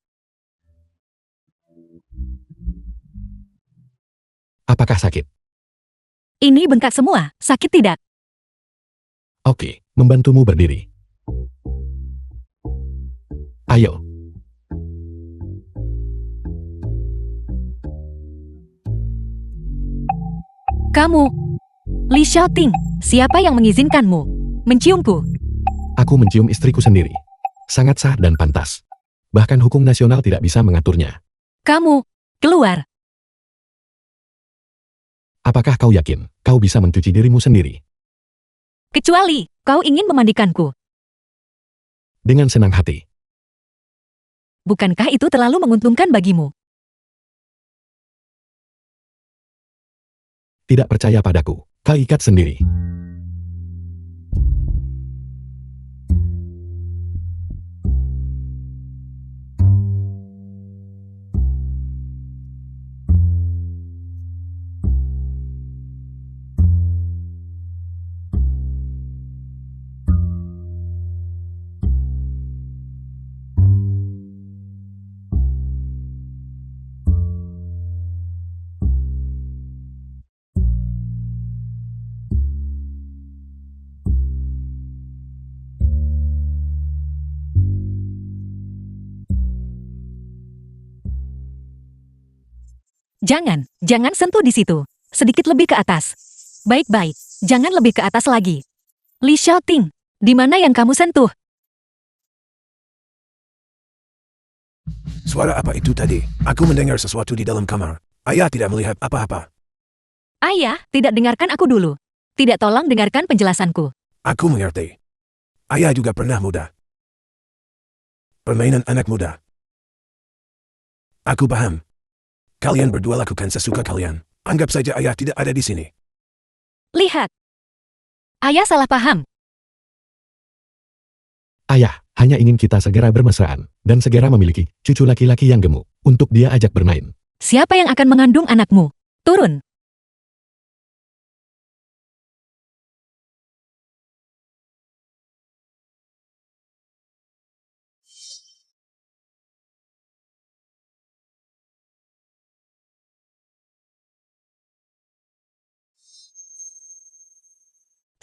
Apakah sakit? Ini bengkak semua, sakit tidak? Oke, membantumu berdiri. Ayo. Kamu, Li Xiaoting, siapa yang mengizinkanmu menciumku? Aku mencium istriku sendiri. Sangat sah dan pantas. Bahkan hukum nasional tidak bisa mengaturnya. Kamu, keluar. Apakah kau yakin kau bisa mencuci dirimu sendiri? Kecuali, kau ingin memandikanku. Dengan senang hati. Bukankah itu terlalu menguntungkan bagimu? Tidak percaya padaku. Kau ikat sendiri. Jangan sentuh di situ. Sedikit lebih ke atas. Baik-baik, jangan lebih ke atas lagi. Li Xiaoting, di mana yang kamu sentuh? Suara apa itu tadi? Aku mendengar sesuatu di dalam kamar. Ayah tidak melihat apa-apa. Ayah, tidak dengarkan aku dulu. Tidak, tolong dengarkan penjelasanku. Aku mengerti. Ayah juga pernah muda. Permainan anak muda. Aku paham. Kalian berdua lakukan sesuka kalian. Anggap saja ayah tidak ada di sini. Lihat. Ayah salah paham. Ayah, hanya ingin kita segera bermesraan dan segera memiliki cucu laki-laki yang gemuk untuk dia ajak bermain. Siapa yang akan mengandung anakmu? Turun.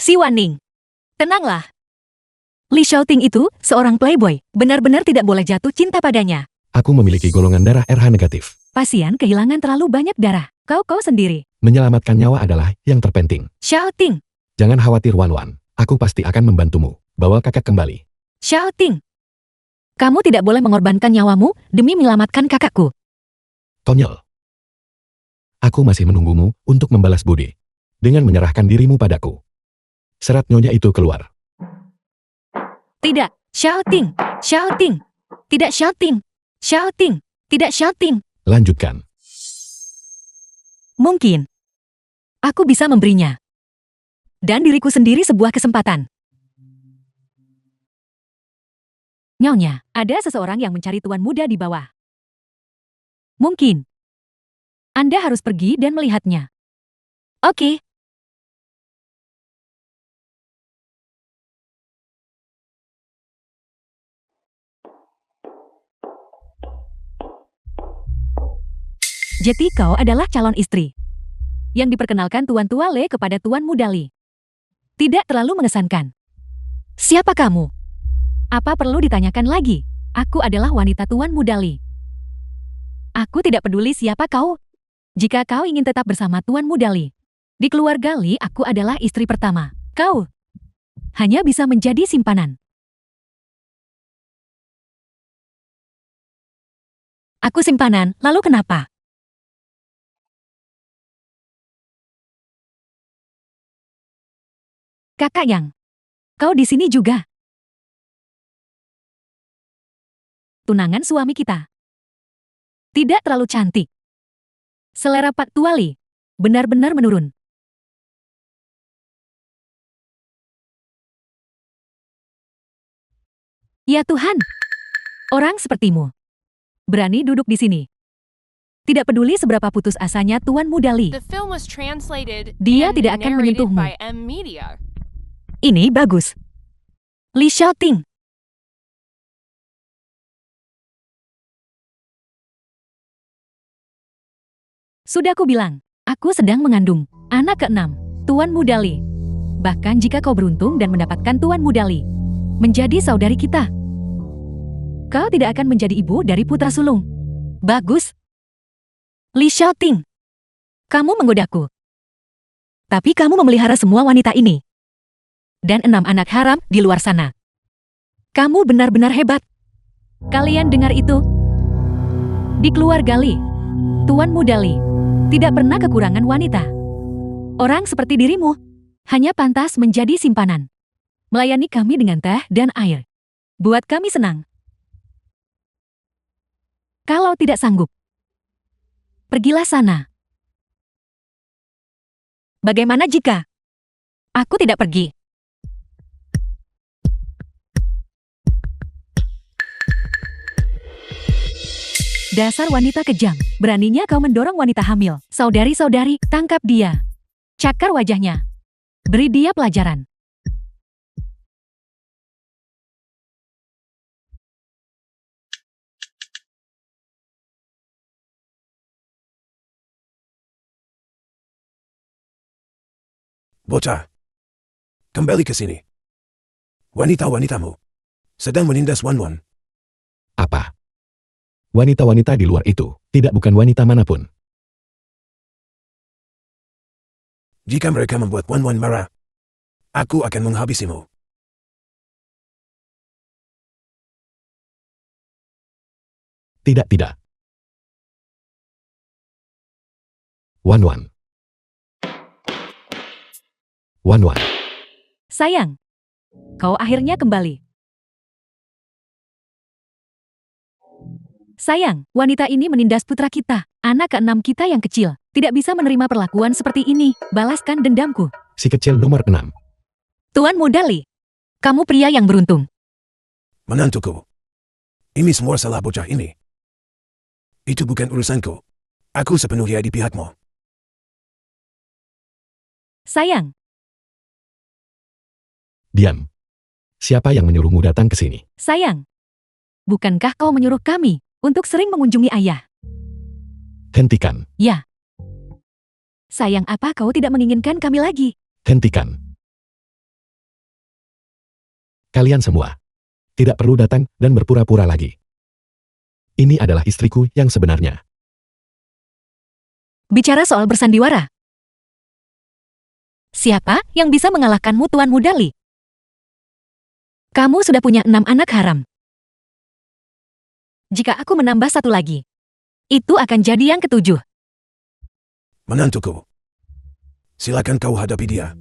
Si Wanning. Tenanglah. Li Xiaoting itu seorang playboy, benar-benar tidak boleh jatuh cinta padanya. Aku memiliki golongan darah RH negatif. Pasien kehilangan terlalu banyak darah. Kau sendiri. Menyelamatkan nyawa adalah yang terpenting. Xiao Ting. Jangan khawatir Wan Wan, aku pasti akan membantumu. Bawa kakak kembali. Xiao Ting. Kamu tidak boleh mengorbankan nyawamu demi menyelamatkan kakakku. Konyol. Aku masih menunggumu untuk membalas budi. Dengan menyerahkan dirimu padaku. Serat nyonya itu keluar. Tidak, Xiao Ting. Xiao Ting. Tidak Xiao Ting. Xiao Ting. Tidak Xiao Ting. Lanjutkan. Mungkin. Aku bisa memberinya. Dan diriku sendiri sebuah kesempatan. Nyonya, ada seseorang yang mencari tuan muda di bawah. Mungkin. Anda harus pergi dan melihatnya. Oke. Jadi kau adalah calon istri. Yang diperkenalkan Tuan Tua Le kepada Tuan Muda Li. Tidak terlalu mengesankan. Siapa kamu? Apa perlu ditanyakan lagi? Aku adalah wanita Tuan Muda Li. Aku tidak peduli siapa kau. Jika kau ingin tetap bersama Tuan Muda Li. Di keluarga Li, aku adalah istri pertama. Kau hanya bisa menjadi simpanan. Aku simpanan, lalu kenapa? Kakak Yang, kau di sini juga. Tunangan suami kita. Tidak terlalu cantik. Selera Pak Tua Li benar-benar menurun. Ya Tuhan, orang sepertimu berani duduk di sini. Tidak peduli seberapa putus asanya Tuan Muda Li. The film was translated Dia and tidak akan narrated menyentuhmu. by M Media. Ini bagus. Li Xiaoting. Sudah ku bilang, aku sedang mengandung anak ke-6, Tuan Muda Li. Bahkan jika kau beruntung dan mendapatkan Tuan Muda Li menjadi saudari kita, kau tidak akan menjadi ibu dari putra sulung. Bagus. Li Xiaoting, kamu menggodaku. Tapi kamu memelihara semua wanita ini. Dan 6 anak haram di luar sana. Kamu benar-benar hebat. Kalian dengar itu? Di keluarga Li, Tuan Muda Li tidak pernah kekurangan wanita. Orang seperti dirimu hanya pantas menjadi simpanan. Melayani kami dengan teh dan air. Buat kami senang. Kalau tidak sanggup, pergilah sana. Bagaimana jika aku tidak pergi? Dasar wanita kejam, beraninya kau mendorong wanita hamil. Saudari-saudari, tangkap dia. Cakar wajahnya. Beri dia pelajaran. Bocah, kembali ke sini. Wanita-wanitamu sedang menindas Wan Wan. Apa? Wanita-wanita di luar itu bukan wanita manapun. Jika mereka membuat Wan Wan marah, aku akan menghabisimu. Tidak. Wan Wan. Wan Wan. Sayang, kau akhirnya kembali. Sayang, wanita ini menindas putra kita, anak ke-6 kita yang kecil. Tidak bisa menerima perlakuan seperti ini. Balaskan dendamku. Si kecil nomor 6. Tuan Muda Li, kamu pria yang beruntung. Menantuku, ini semua salah bocah ini. Itu bukan urusanku. Aku sepenuhnya di pihakmu. Sayang, Diam. Siapa yang menyuruhmu datang ke sini? sayang. Bukankah kau menyuruh kami untuk sering mengunjungi ayah? Hentikan. Ya. Sayang, apa kau tidak menginginkan kami lagi? Hentikan. Kalian semua tidak perlu datang dan berpura-pura lagi. Ini adalah istriku yang sebenarnya. Bicara soal bersandiwara. Siapa yang bisa mengalahkanmu, Tuan Muda Li? Kamu sudah punya 6 anak haram. Jika aku menambah satu lagi, itu akan jadi yang ke-7. Menantuku. Silakan kau hadapi dia.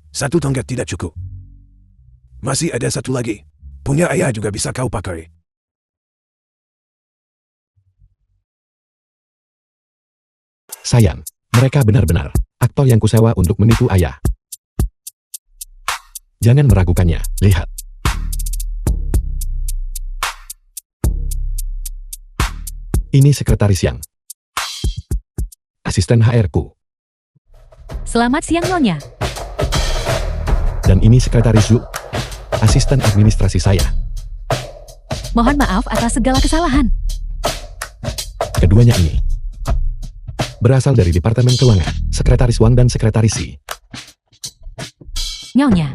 Satu tongkat tidak cukup. Masih ada satu lagi. Punya ayah juga bisa kau pakai. Sayang, mereka benar-benar aktor yang kusewa untuk menipu ayah. Jangan meragukannya, lihat. Ini sekretaris Yang. Asisten HR-ku. Selamat siang, Nyonya. Dan ini sekretaris Zhu. Asisten administrasi saya. Mohon maaf atas segala kesalahan. Keduanya ini berasal dari Departemen Keuangan, Sekretaris Wang dan Sekretaris Si. Nyonya,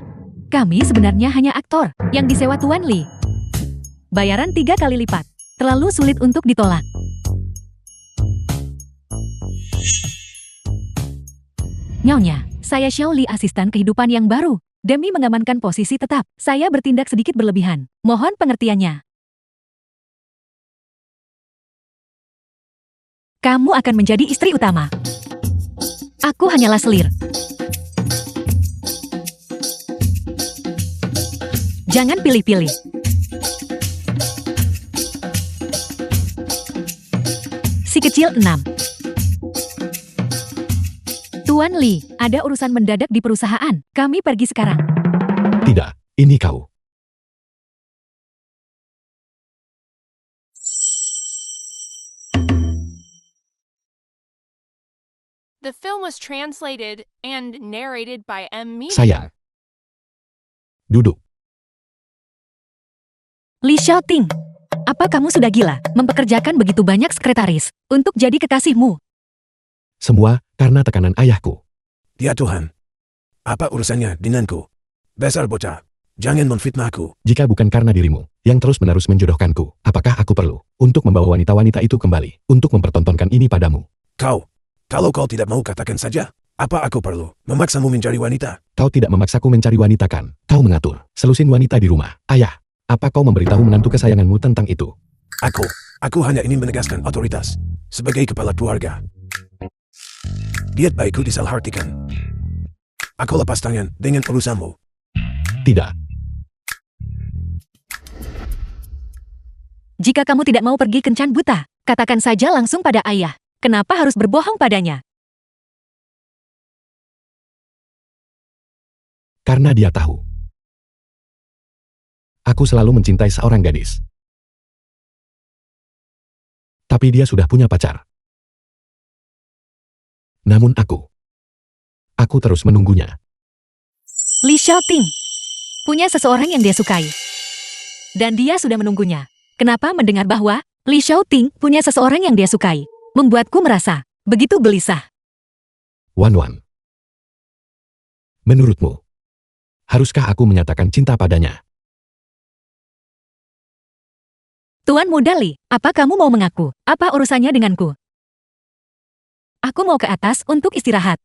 kami sebenarnya hanya aktor yang disewa Tuan Li. Bayaran 3 kali lipat. Terlalu sulit untuk ditolak. Nyonya, saya Xiao Li, asisten kehidupan yang baru. Demi mengamankan posisi tetap, saya bertindak sedikit berlebihan. Mohon pengertiannya. Kamu akan menjadi istri utama. Aku hanyalah selir. Jangan pilih-pilih. Si kecil 6. Tuan Li, ada urusan mendadak di perusahaan. Kami pergi sekarang. Tidak, ini kau. The film was translated and narrated by Media. Sayang. Duduk. Li Xiaoting, apa kamu sudah gila mempekerjakan begitu banyak sekretaris untuk jadi kekasihmu? Semua karena tekanan ayahku. Ya Tuhan. Apa urusannya denganku? Besar bocah. Jangan menfitnahku. Jika bukan karena dirimu yang terus-menerus menjodohkanku, apakah aku perlu untuk membawa wanita-wanita itu kembali untuk mempertontonkan ini padamu? Kalau kau tidak mau katakan saja, apa aku perlu memaksamu mencari wanita? Kau tidak memaksaku mencari wanita kan? Kau mengatur selusin wanita di rumah. Ayah, apa kau memberitahu menantu kesayanganmu tentang itu? Aku hanya ingin menegaskan otoritas sebagai kepala keluarga. Diet baikku disalahartikan. Aku lepas tangan dengan urusanmu. Tidak. Jika kamu tidak mau pergi kencan buta, katakan saja langsung pada ayah. Kenapa harus berbohong padanya? Karena dia tahu. Aku selalu mencintai seorang gadis. Tapi dia sudah punya pacar. Namun aku terus menunggunya. Li Xiaoting punya seseorang yang dia sukai. Dan dia sudah menunggunya. Kenapa mendengar bahwa Li Xiaoting punya seseorang yang dia sukai membuatku merasa begitu gelisah. Wan Wan. Menurutmu, haruskah aku menyatakan cinta padanya? Tuan Muda Li, apa kamu mau mengaku? Apa urusannya denganku? Aku mau ke atas untuk istirahat.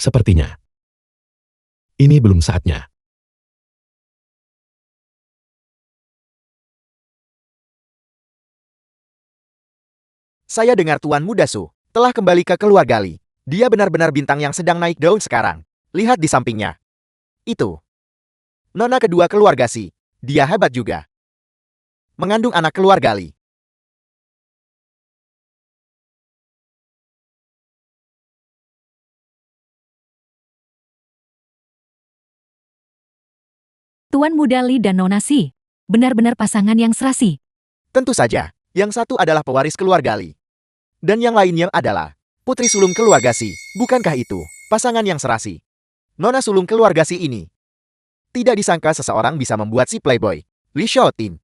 Sepertinya ini belum saatnya. Saya dengar Tuan Muda Su telah kembali ke keluarga Li. Dia benar-benar bintang yang sedang naik daun sekarang. Lihat di sampingnya. Itu. Nona kedua keluarga Si. Dia hebat juga. Mengandung anak keluarga Li. Tuan Muda Li dan Nona Si, benar-benar pasangan yang serasi. Tentu saja, yang satu adalah pewaris keluarga Li. Dan yang lainnya adalah putri sulung keluarga Si. Bukankah itu pasangan yang serasi? Nona sulung keluarga Si ini. Tidak disangka seseorang bisa membuat si playboy, Li Xiaoting,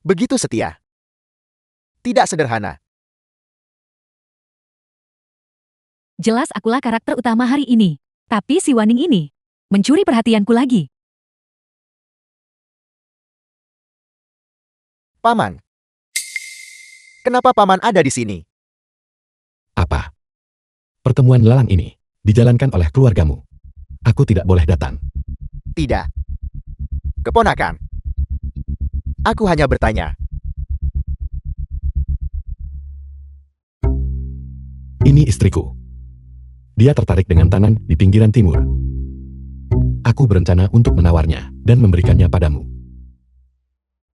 begitu setia. Tidak sederhana. Jelas akulah karakter utama hari ini. Tapi si Waning ini mencuri perhatianku lagi. Paman. Kenapa Paman ada di sini? Apa? Pertemuan lelang ini dijalankan oleh keluargamu. Aku tidak boleh datang. Tidak. Keponakan. Aku hanya bertanya. Ini istriku. Dia tertarik dengan tanah di pinggiran timur. Aku berencana untuk menawarnya dan memberikannya padamu.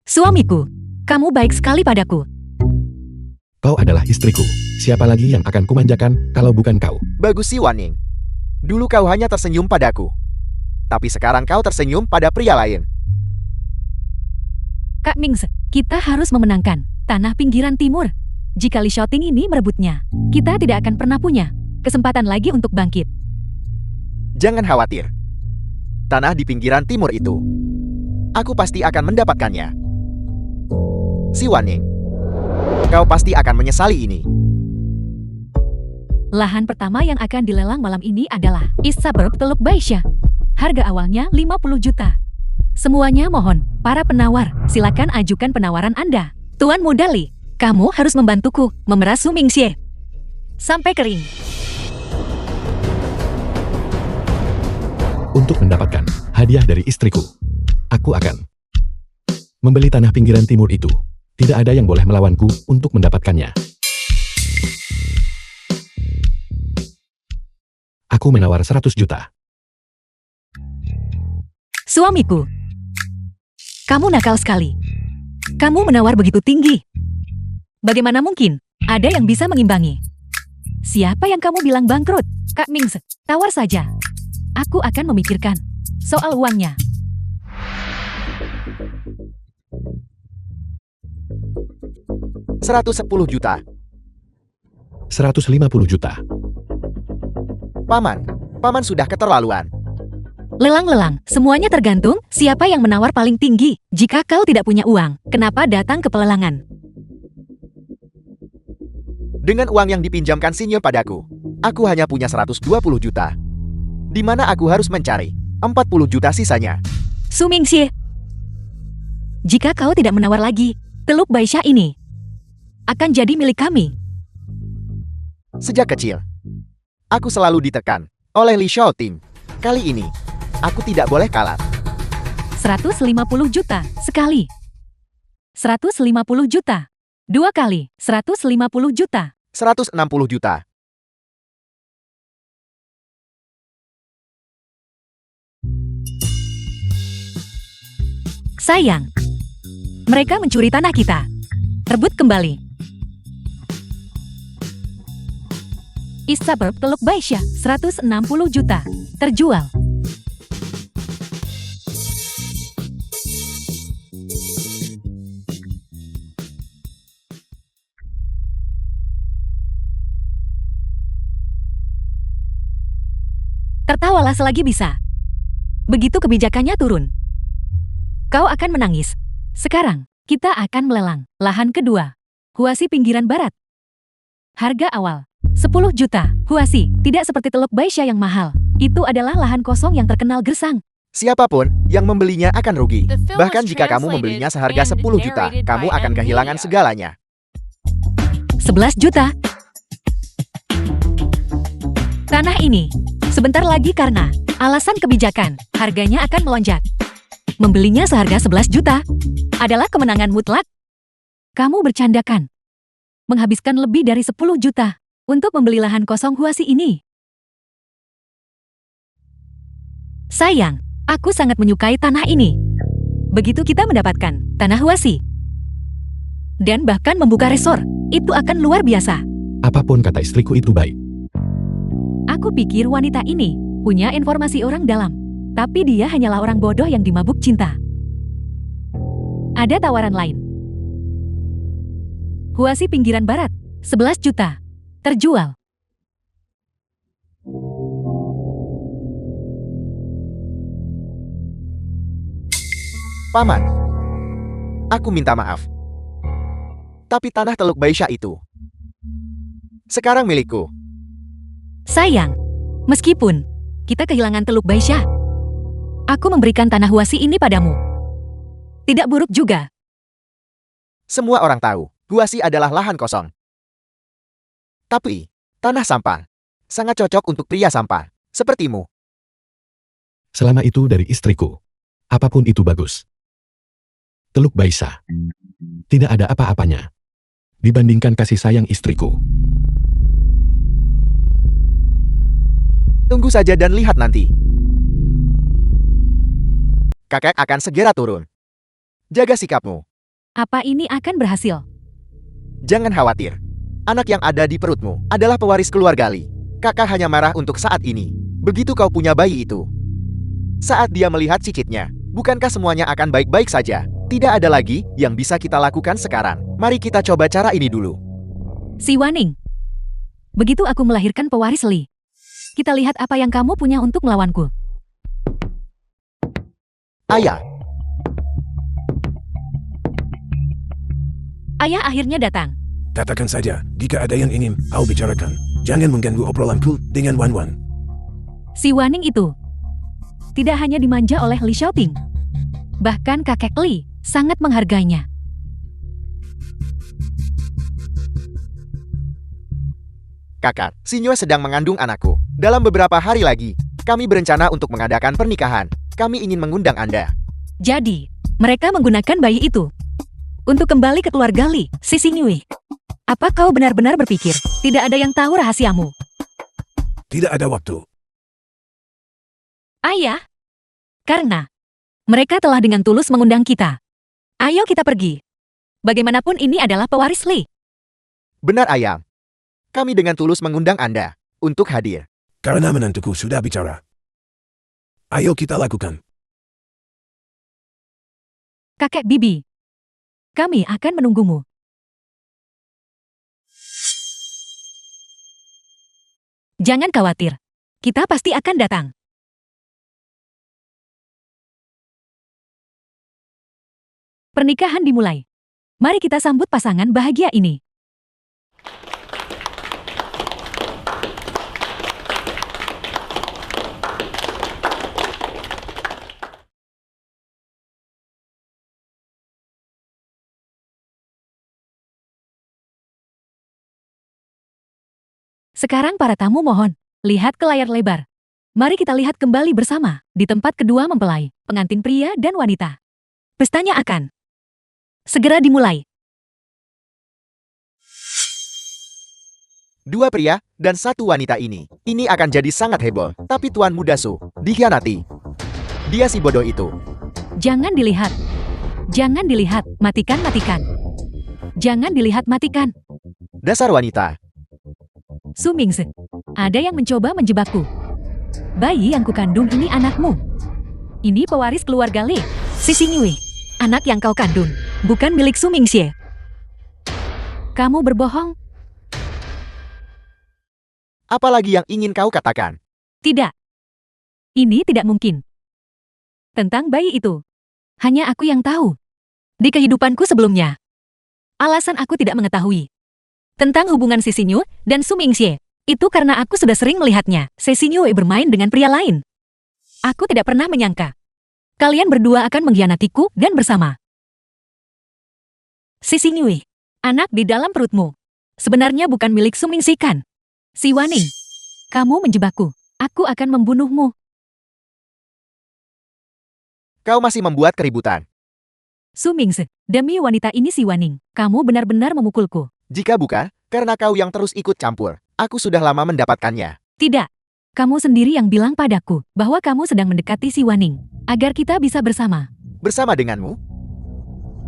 Suamiku, kamu baik sekali padaku. Kau adalah istriku. Siapa lagi yang akan kumanjakan kalau bukan kau? Bagus si Waning. Dulu kau hanya tersenyum padaku. Tapi sekarang kau tersenyum pada pria lain. Kak Mingse, kita harus memenangkan tanah pinggiran timur. Jika Li Xiaoting ini merebutnya, kita tidak akan pernah punya kesempatan lagi untuk bangkit. Jangan khawatir. Tanah di pinggiran timur itu, aku pasti akan mendapatkannya. Si Waning, kau pasti akan menyesali ini. Lahan pertama yang akan dilelang malam ini adalah East Suburb Teluk Baisha. Harga awalnya 50 juta. Semuanya mohon, para penawar, silakan ajukan penawaran Anda. Tuan Muda Li, kamu harus membantuku memeras Su Mingxie sampai kering. Untuk mendapatkan hadiah dari istriku, aku akan membeli tanah pinggiran timur itu. Tidak ada yang boleh melawanku untuk mendapatkannya. Aku menawar 100 juta. Suamiku, kamu nakal sekali. Kamu menawar begitu tinggi. Bagaimana mungkin ada yang bisa mengimbangi? Siapa yang kamu bilang bangkrut? Kak Mingse, tawar saja. Aku akan memikirkan soal uangnya. $110 juta. 150 juta. Paman sudah keterlaluan. Lelang-lelang, semuanya tergantung siapa yang menawar paling tinggi. Jika kau tidak punya uang, kenapa datang ke pelelangan? Dengan uang yang dipinjamkan Sinyo padaku, aku hanya punya 120 juta. Di mana aku harus mencari 40 juta sisanya. Su Mingxie, jika kau tidak menawar lagi, Teluk Baisha ini akan jadi milik kami. Sejak kecil, aku selalu ditekan oleh Li Xiaoting. Kali ini, aku tidak boleh kalah. 150 juta sekali. 150 juta. 2 kali. 150 juta. 160 juta. Sayang, mereka mencuri tanah kita. Rebut kembali. East Suburb Teluk Baisha, 160 juta. Terjual. Tertawalah selagi bisa. Begitu kebijakannya turun, kau akan menangis. Sekarang, kita akan melelang lahan kedua. Huasi pinggiran barat. Harga awal 10 juta. Huasi, tidak seperti Teluk Baisha yang mahal. Itu adalah lahan kosong yang terkenal gersang. Siapapun yang membelinya akan rugi. The film Bahkan was jika kamu translated membelinya seharga and 10 juta, narrated kamu by akan M. kehilangan Media. segalanya. 11 juta. Tanah ini, sebentar lagi karena alasan kebijakan, harganya akan melonjak. Membelinya seharga 11 juta adalah kemenangan mutlak. Kamu bercandakan. Menghabiskan lebih dari 10 juta untuk membeli lahan kosong Huasi ini. Sayang, aku sangat menyukai tanah ini. Begitu kita mendapatkan tanah Huasi dan bahkan membuka resor, itu akan luar biasa. Apapun kata istriku itu baik. Aku pikir wanita ini punya informasi orang dalam, tapi dia hanyalah orang bodoh yang dimabuk cinta. Ada tawaran lain. Huasi pinggiran barat, 11 juta. Terjual. Paman, aku minta maaf. Tapi tanah Teluk Baisha itu sekarang milikku. Sayang, meskipun kita kehilangan Teluk Baisha, aku memberikan tanah Huasi ini padamu. Tidak buruk juga. Semua orang tahu, Huasi adalah lahan kosong. Tapi, tanah sampah sangat cocok untuk pria sampah, sepertimu. Selama itu dari istriku. Apapun itu bagus. Teluk Baisha. Tidak ada apa-apanya dibandingkan kasih sayang istriku. Tunggu saja dan lihat nanti. Kakek akan segera turun. Jaga sikapmu. Apa ini akan berhasil? Jangan khawatir. Anak yang ada di perutmu adalah pewaris keluarga Li. Kakak hanya marah untuk saat ini. Begitu kau punya bayi itu. Saat dia melihat cicitnya, bukankah semuanya akan baik-baik saja? Tidak ada lagi yang bisa kita lakukan sekarang. Mari kita coba cara ini dulu. Si Waning. Begitu aku melahirkan pewaris Li, kita lihat apa yang kamu punya untuk melawanku. Ayah, Ayah akhirnya datang. Katakan saja, jika ada yang ingin kau bicarakan. Jangan mengganggu obrolanku dengan Wan Wan. Si Waning itu tidak hanya dimanja oleh Li Xiaoping, bahkan kakek Li sangat menghargainya. kakak, Sinyo sedang mengandung anakku. Dalam beberapa hari lagi, kami berencana untuk mengadakan pernikahan. Kami ingin mengundang Anda. Jadi, mereka menggunakan bayi itu untuk kembali ke keluarga Li, si Xingyue. Apa kau benar-benar berpikir tidak ada yang tahu rahasiamu? Tidak ada waktu. Ayah, karena mereka telah dengan tulus mengundang kita. Ayo kita pergi. Bagaimanapun ini adalah pewaris Li. Benar, Ayah. Kami dengan tulus mengundang Anda untuk hadir. Karena menantuku sudah bicara. Ayo kita lakukan. Kakek Bibi, kami akan menunggumu. Jangan khawatir, kita pasti akan datang. Pernikahan dimulai. Mari kita sambut pasangan bahagia ini. Sekarang para tamu mohon, lihat ke layar lebar. Mari kita lihat kembali bersama di tempat kedua mempelai, pengantin pria dan wanita. Pestanya akan segera dimulai. Dua pria dan satu wanita ini akan jadi sangat heboh. Tapi Tuan Muda Su dikhianati. Dia si bodoh itu. Jangan dilihat. Jangan dilihat, matikan, matikan. Jangan dilihat, matikan. Dasar wanita. Su Mingse, ada yang mencoba menjebakku. Bayi yang kukandung ini anakmu. Ini pewaris keluarga Li, si Xingyue. Anak yang kau kandung, bukan milik Su Mingxie. Kamu berbohong? Apalagi yang ingin kau katakan? Tidak. Ini tidak mungkin. Tentang bayi itu, hanya aku yang tahu. Di kehidupanku sebelumnya, alasan aku tidak mengetahui tentang hubungan si Xinyu dan Su Mingxie. Itu karena aku sudah sering melihatnya, si Xinyu bermain dengan pria lain. Aku tidak pernah menyangka kalian berdua akan mengkhianatiku dan bersama. Si Xinyu, anak di dalam perutmu, sebenarnya bukan milik Su Mingxie kan? Si Waning, kamu menjebakku. Aku akan membunuhmu. Kau masih membuat keributan. Su Mingxie, demi wanita ini si Waning, kamu benar-benar memukulku. Jika bukan, karena kau yang terus ikut campur, aku sudah lama mendapatkannya. Tidak. Kamu sendiri yang bilang padaku bahwa kamu sedang mendekati si Waning, agar kita bisa bersama. Bersama denganmu?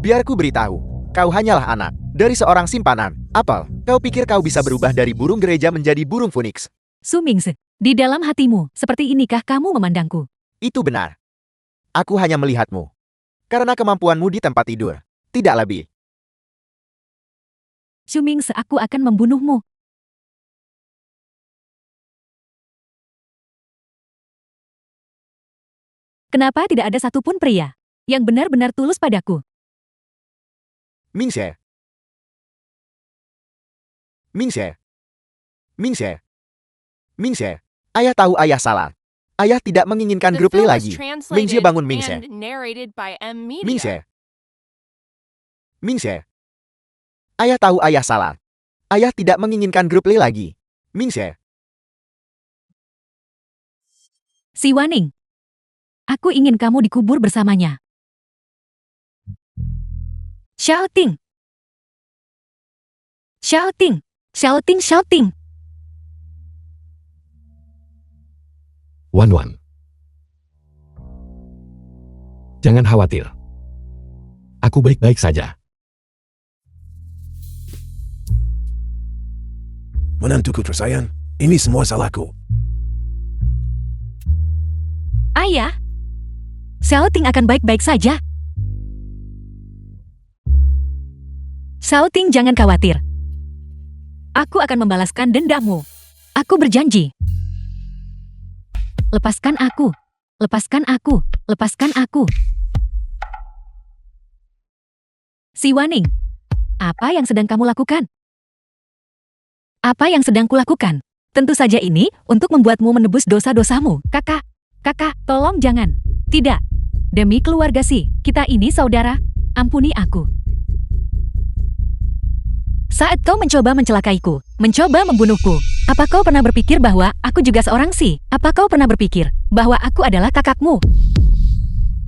Biar ku beritahu, kau hanyalah anak dari seorang simpanan apel. Kau pikir kau bisa berubah dari burung gereja menjadi burung phoenix? Su Mingxie, di dalam hatimu, seperti inikah kamu memandangku? Itu benar. Aku hanya melihatmu karena kemampuanmu di tempat tidur, tidak lebih. Su Mingxie, aku akan membunuhmu. Kenapa tidak ada satupun pria yang benar-benar tulus padaku? Mingxie. Mingxie. Mingxie. Mingxie, ayah tahu ayah salah. Ayah tidak menginginkan The grup Lee film was lagi. translated Mingxie bangun Mingxie. and narrated by M Media. Mingxie. Mingxie. Ayah tahu ayah salah. Ayah tidak menginginkan grup Lee lagi. Mingxie. Si Waning. Aku ingin kamu dikubur bersamanya. Shouting. Shouting. Shouting, shouting. Wan Wan. Jangan khawatir. Aku baik-baik saja. Menantuku tersayang, ini semua salahku. Ayah. Shouting akan baik-baik saja. Shouting, jangan khawatir. Aku akan membalaskan dendammu. Aku berjanji. Lepaskan aku. Lepaskan aku. Lepaskan aku. Si Waning. Apa yang sedang kamu lakukan? Apa yang sedang kulakukan? Tentu saja ini untuk membuatmu menebus dosa-dosamu. Kakak. Kakak, tolong jangan. Tidak. Demi keluarga Si, kita ini saudara. Ampuni aku. Saat kau mencoba mencelakaiku, mencoba membunuhku, apa kau pernah berpikir bahwa aku juga seorang Si? Apa kau pernah berpikir bahwa aku adalah kakakmu?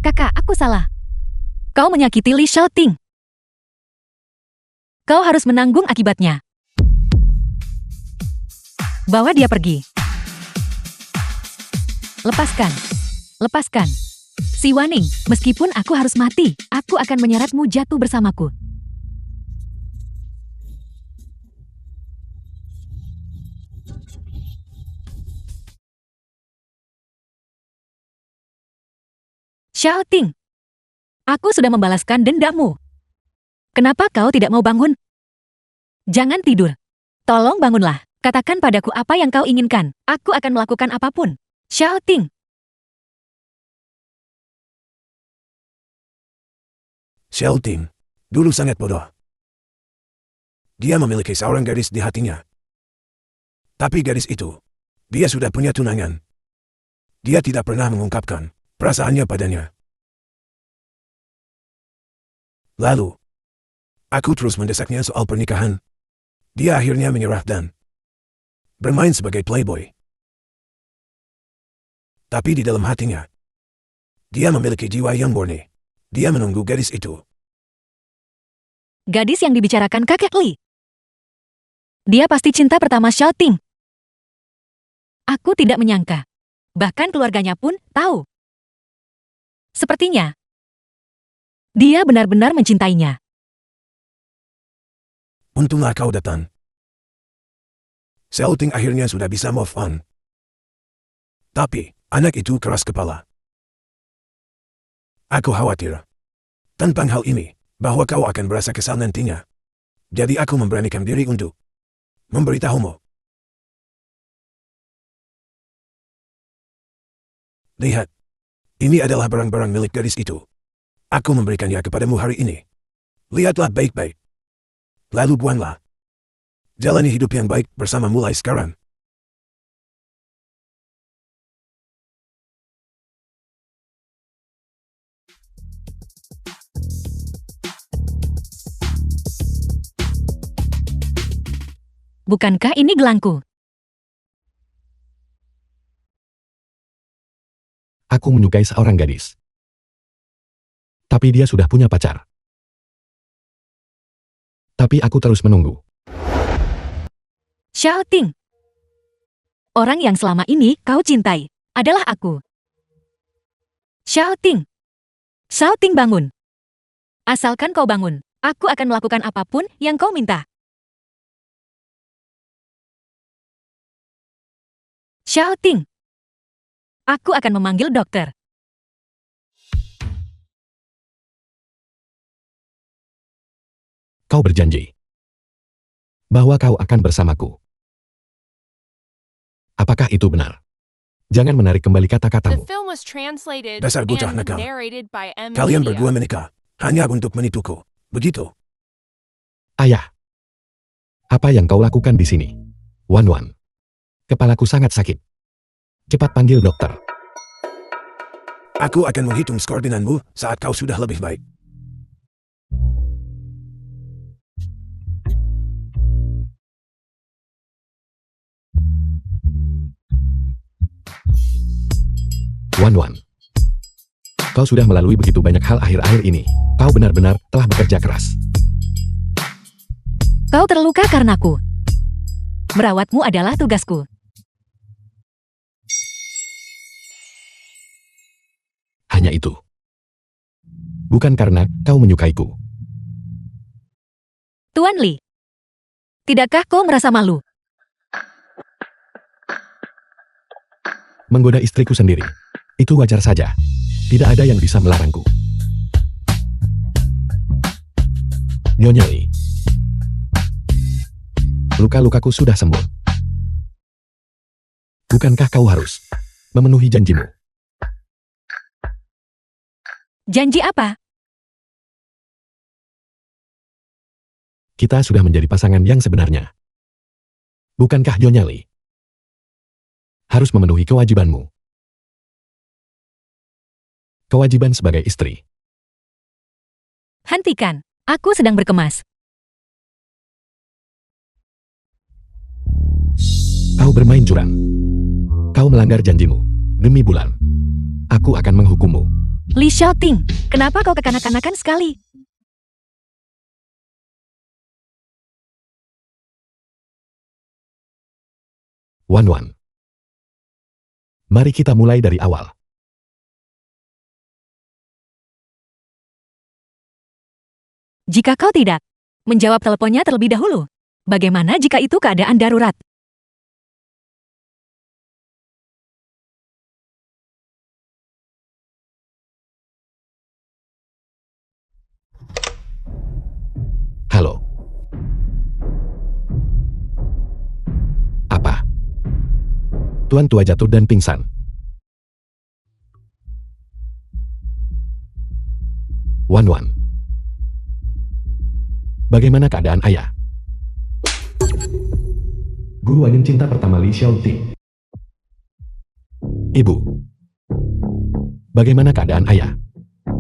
Kakak, aku salah. Kau menyakiti Li Shouting. Kau harus menanggung akibatnya. Bawa dia pergi. Lepaskan. Lepaskan. Si Waning, meskipun aku harus mati, aku akan menyeretmu jatuh bersamaku. Shouting. Aku sudah membalaskan dendammu. Kenapa kau tidak mau bangun? Jangan tidur. Tolong bangunlah. Katakan padaku apa yang kau inginkan. Aku akan melakukan apapun. Shouting. Shouting, dulu sangat bodoh. Dia memiliki seorang gadis di hatinya. Tapi gadis itu, dia sudah punya tunangan. Dia tidak pernah mengungkapkan perasaannya padanya. Lalu, aku terus mendesaknya soal pernikahan. Dia akhirnya menyerah dan bermain sebagai playboy. Tapi di dalam hatinya, dia memiliki jiwa yang murni. Dia menunggu gadis itu. Gadis yang dibicarakan kakek Li. Dia pasti cinta pertama Shouting. Aku tidak menyangka. Bahkan keluarganya pun tahu. Sepertinya, dia benar-benar mencintainya. Untunglah kau datang. Shouting akhirnya sudah bisa move on. Tapi, anak itu keras kepala. Aku khawatir tentang hal ini, bahwa kau akan berasa kesal nantinya. Jadi aku memberanikan diri untuk memberitahumu. Lihat, ini adalah barang-barang milik gadis itu. Aku memberikannya kepadamu hari ini. Lihatlah baik-baik. Lalu buanglah. Jalani hidup yang baik bersama mulai sekarang. Bukankah ini gelangku? Aku menyukai seorang gadis. Tapi dia sudah punya pacar. Tapi aku terus menunggu. Shouting. Orang yang selama ini kau cintai adalah aku. Shouting. Shouting, bangun. Asalkan kau bangun, aku akan melakukan apapun yang kau minta. Shouting. Aku akan memanggil dokter. Kau berjanji bahwa kau akan bersamaku. Apakah itu benar? Jangan menarik kembali The kata-katamu. film was translated Dasar bocah and nakal. narrated by M Kalian Media. berdua menikah hanya untuk menipuku. Begitu. Ayah, apa yang kau lakukan di sini? Wan Wan. Kepalaku sangat sakit. Cepat panggil dokter. Aku akan menghitung skor denganmu saat kau sudah lebih baik. Wan. Kau sudah melalui begitu banyak hal akhir-akhir ini. Kau benar-benar telah bekerja keras. Kau terluka karenaku. Merawatmu adalah tugasku. Hanya itu. Bukan karena kau menyukaiku. Tuan Li, tidakkah kau merasa malu? Menggoda istriku sendiri. Itu wajar saja. Tidak ada yang bisa melarangku. Nyonya Li. Luka-lukaku sudah sembuh. Bukankah kau harus memenuhi janjimu? Janji apa? Kita sudah menjadi pasangan yang sebenarnya. Bukankah Nyonya Li harus memenuhi kewajibanmu? Kewajiban sebagai istri. Hentikan, aku sedang berkemas. Kau bermain curang. Kau melanggar janjimu. Demi bulan. Aku akan menghukummu. Li Xiaoting, kenapa kau kekanak-kanakan sekali? Wan. Mari kita mulai dari awal. Jika kau tidak menjawab teleponnya terlebih dahulu, bagaimana jika itu keadaan darurat? Halo. Apa? Tuan tua jatuh dan pingsan. Wan. Bagaimana keadaan ayah? Guru angin cinta pertama Li Xiaoting. Ibu. Bagaimana keadaan ayah?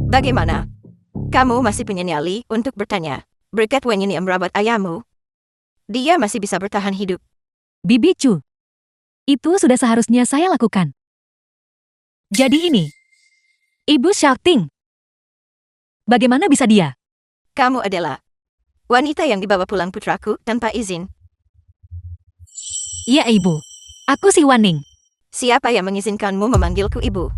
Bagaimana? Kamu masih punya nyali untuk bertanya. Berkat Wen Yin yang merawat ayahmu, dia masih bisa bertahan hidup. Bibi Chu, itu sudah seharusnya saya lakukan. Jadi ini, Ibu Xiaoting. Bagaimana bisa dia? Kamu adalah wanita yang dibawa pulang putraku tanpa izin. Iya, Ibu. Aku si Waning. Siapa yang mengizinkanmu memanggilku ibu?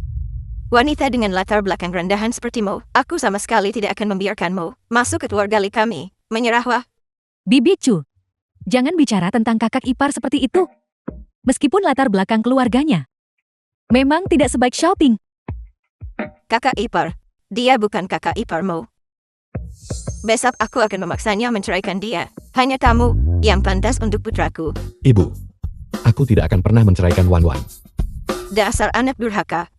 Wanita dengan latar belakang rendahan sepertimu, aku sama sekali tidak akan membiarkanmu masuk ke keluarga kami. Menyerah, wah. Bibi Chu, jangan bicara tentang kakak ipar seperti itu. Meskipun latar belakang keluarganya memang tidak sebaik Xiaoting. Kakak ipar. Dia bukan kakak iparmu. Besok aku akan memaksanya menceraikan dia. Hanya kamu yang pantas untuk putraku. Ibu, aku tidak akan pernah menceraikan Wan. Dasar anak durhaka.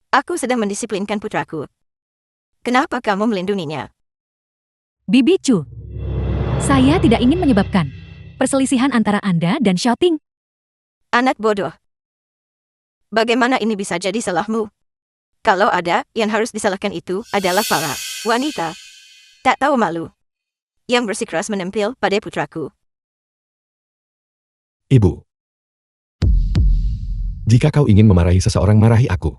Aku sedang mendisiplinkan putraku. Kenapa kamu melindunginya? Bibi Chu, saya tidak ingin menyebabkan perselisihan antara Anda dan Xiaoting. Anak bodoh. Bagaimana ini bisa jadi salahmu? Kalau ada yang harus disalahkan itu adalah para wanita tak tahu malu yang bersikeras menempel pada putraku. Ibu, jika kau ingin memarahi seseorang, marahi aku.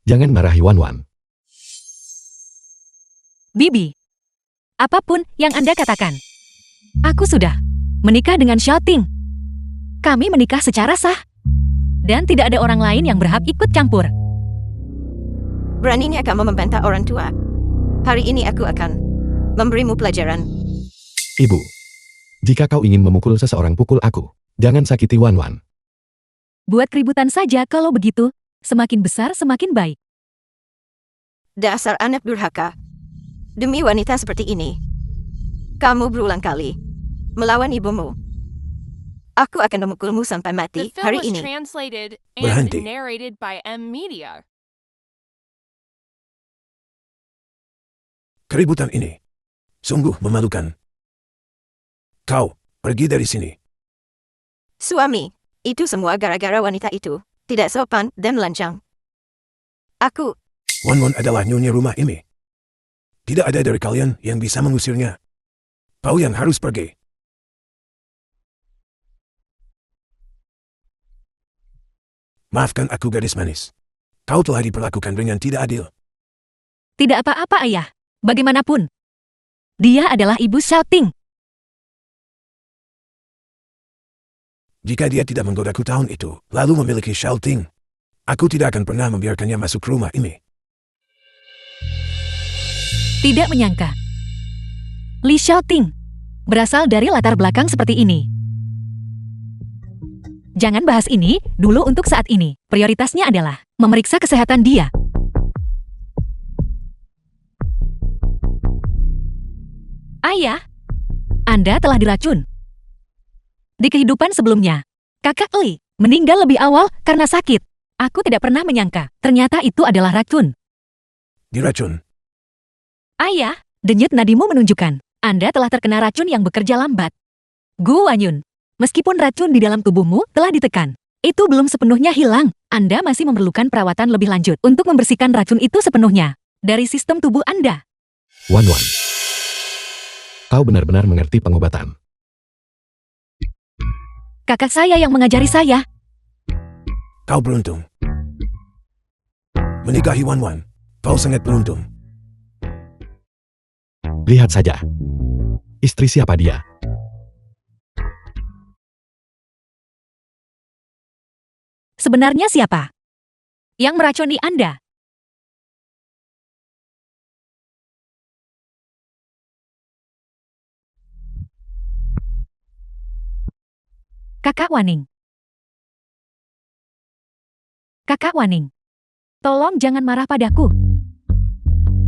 Jangan marahi Wan. Bibi, apapun yang Anda katakan, aku sudah menikah dengan Xiaoting. Kami menikah secara sah. Dan tidak ada orang lain yang berhak ikut campur. Beraninya kamu membantah orang tua. Hari ini aku akan memberimu pelajaran. Ibu, jika kau ingin memukul seseorang, pukul aku. Jangan sakiti Wan. Buat keributan saja kalau begitu. Semakin besar semakin baik. Dasar anak durhaka. Demi wanita seperti ini, kamu berulang kali melawan ibumu. Aku akan memukulmu sampai The mati film hari was ini. translated and Berhenti. narrated by M Media. Keributan ini sungguh memalukan. Kau, pergi dari sini. Suami, itu semua gara-gara wanita itu. Tidak sopan dan lancang. Aku, Wan Wan adalah nyonya rumah ini. Tidak ada dari kalian yang bisa mengusirnya. Kau yang harus pergi. Maafkan aku gadis manis. Kau telah diperlakukan dengan tidak adil. Tidak apa-apa ayah. Bagaimanapun. Dia adalah ibu Xiaoting. Jika dia tidak menggodaku tahun itu, lalu memiliki Xiaoting, aku tidak akan pernah membiarkannya masuk rumah ini. Tidak menyangka. Li Xiaoting berasal dari latar belakang seperti ini. Jangan bahas ini dulu untuk saat ini. Prioritasnya adalah memeriksa kesehatan dia. Ayah, Anda telah diracun. Di kehidupan sebelumnya, kakak Li meninggal lebih awal karena sakit. Aku tidak pernah menyangka, ternyata itu adalah racun. Diracun. Ayah, denyut nadimu menunjukkan, Anda telah terkena racun yang bekerja lambat. Gu Wanyun, meskipun racun di dalam tubuhmu telah ditekan, itu belum sepenuhnya hilang. Anda masih memerlukan perawatan lebih lanjut untuk membersihkan racun itu sepenuhnya dari sistem tubuh Anda. Wan Wan. Kau benar-benar mengerti pengobatan. Kakak saya yang mengajari saya. Kau beruntung. Menikahi Wan Wan, kau sangat beruntung. Lihat saja. Istri siapa dia? Sebenarnya siapa yang meracuni Anda? Kakak Waning. Kakak Waning, tolong jangan marah padaku.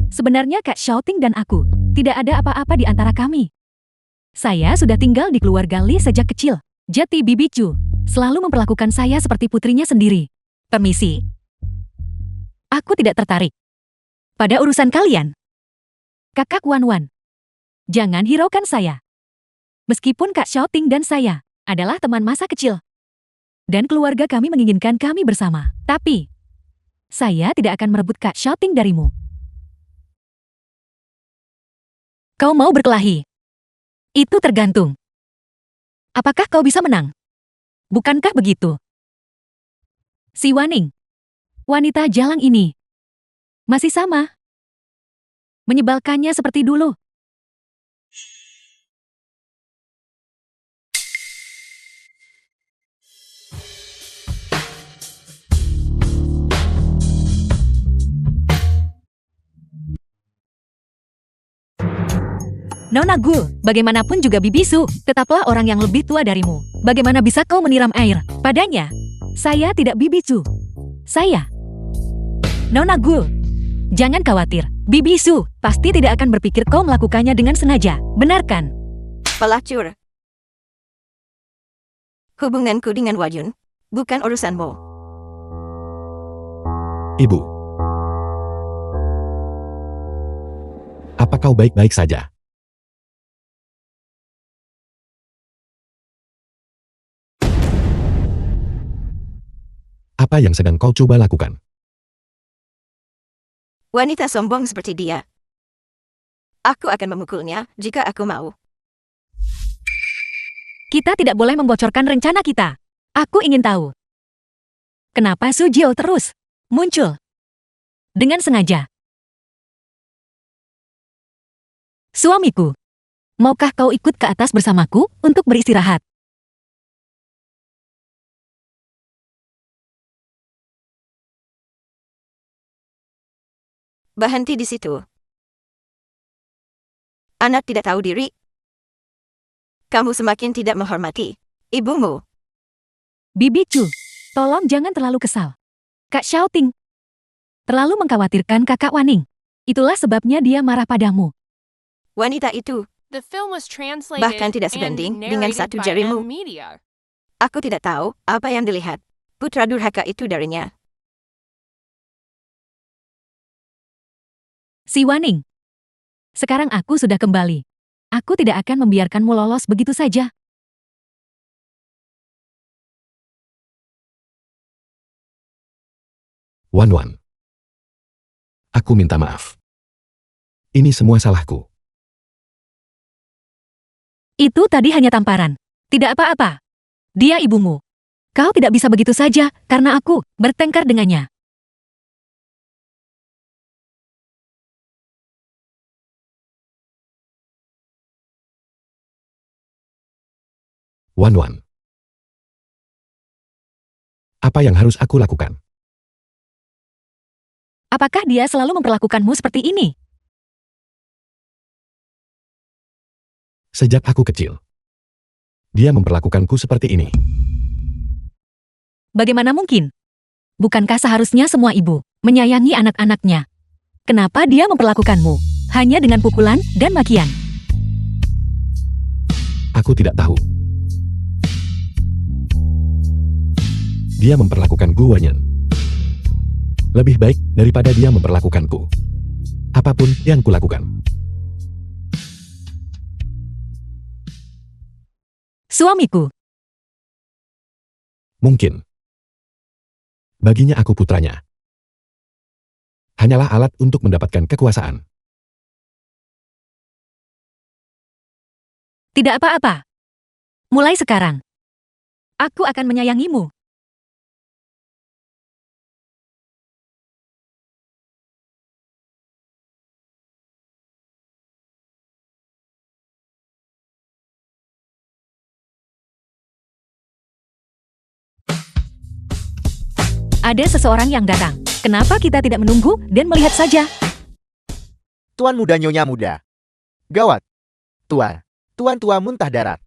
Sebenarnya Kak Xiaoting dan aku, tidak ada apa-apa di antara kami. Saya sudah tinggal di keluarga Li sejak kecil. Jati Bibi Chu selalu memperlakukan saya seperti putrinya sendiri. Permisi. Aku tidak tertarik pada urusan kalian. Kakak Wan Wan, jangan hiraukan saya. Meskipun Kak Xiaoting dan saya adalah teman masa kecil, dan keluarga kami menginginkan kami bersama, tapi saya tidak akan merebut Kak Xiaoting darimu. Kau mau berkelahi? Itu tergantung. Apakah kau bisa menang? Bukankah begitu? Si Waning, wanita jalang ini, masih sama. Menyebalkannya seperti dulu. Nona Gu, bagaimanapun juga Bibisu, tetaplah orang yang lebih tua darimu. Bagaimana bisa kau menyiram air padanya? Saya tidak Bibisu. Saya Nona Gu. Jangan khawatir, Bibisu pasti tidak akan berpikir kau melakukannya dengan sengaja. Benar kan? pelacur. Hubunganku dengan Wajun bukan urusanmu. Ibu. Apa kau baik-baik saja? Apa yang sedang kau coba lakukan? Wanita sombong seperti dia. Aku akan memukulnya jika aku mau. Kita tidak boleh membocorkan rencana kita. Aku ingin tahu. Kenapa Su Jiao terus muncul? Dengan sengaja. Suamiku, maukah kau ikut ke atas bersamaku untuk beristirahat? Berhenti di situ. Anak tidak tahu diri. Kamu semakin tidak menghormati ibumu. Bibi Chu, tolong jangan terlalu kesal. Kak Xiaoting terlalu mengkhawatirkan kakak Waning. Itulah sebabnya dia marah padamu. Wanita itu, The film was translated Bahkan tidak sebanding and dengan narrated satu by jarimu. M Media. aku tidak tahu apa yang dilihat putra durhaka itu darinya. Si Waning. Sekarang aku sudah kembali. Aku tidak akan membiarkanmu lolos begitu saja. Wan. Aku minta maaf. Ini semua salahku. Itu tadi hanya tamparan. Tidak apa-apa. Dia ibumu. Kau tidak bisa begitu saja karena aku bertengkar dengannya. Wan. Apa yang harus aku lakukan? Apakah dia selalu memperlakukanmu seperti ini? Sejak aku kecil, dia memperlakukanku seperti ini. Bagaimana mungkin? Bukankah seharusnya semua ibu menyayangi anak-anaknya? Kenapa dia memperlakukanmu hanya dengan pukulan dan makian? Aku tidak tahu. Dia memperlakukanku Wanyan lebih baik daripada dia memperlakukanku. Apapun yang kulakukan. Suamiku. Mungkin. Baginya aku putranya. Hanyalah alat untuk mendapatkan kekuasaan. Tidak apa-apa. Mulai sekarang, aku akan menyayangimu. Ada seseorang yang datang. Kenapa kita tidak menunggu dan melihat saja? Tuan muda Nyonya muda. Gawat. Tuan tua muntah darat.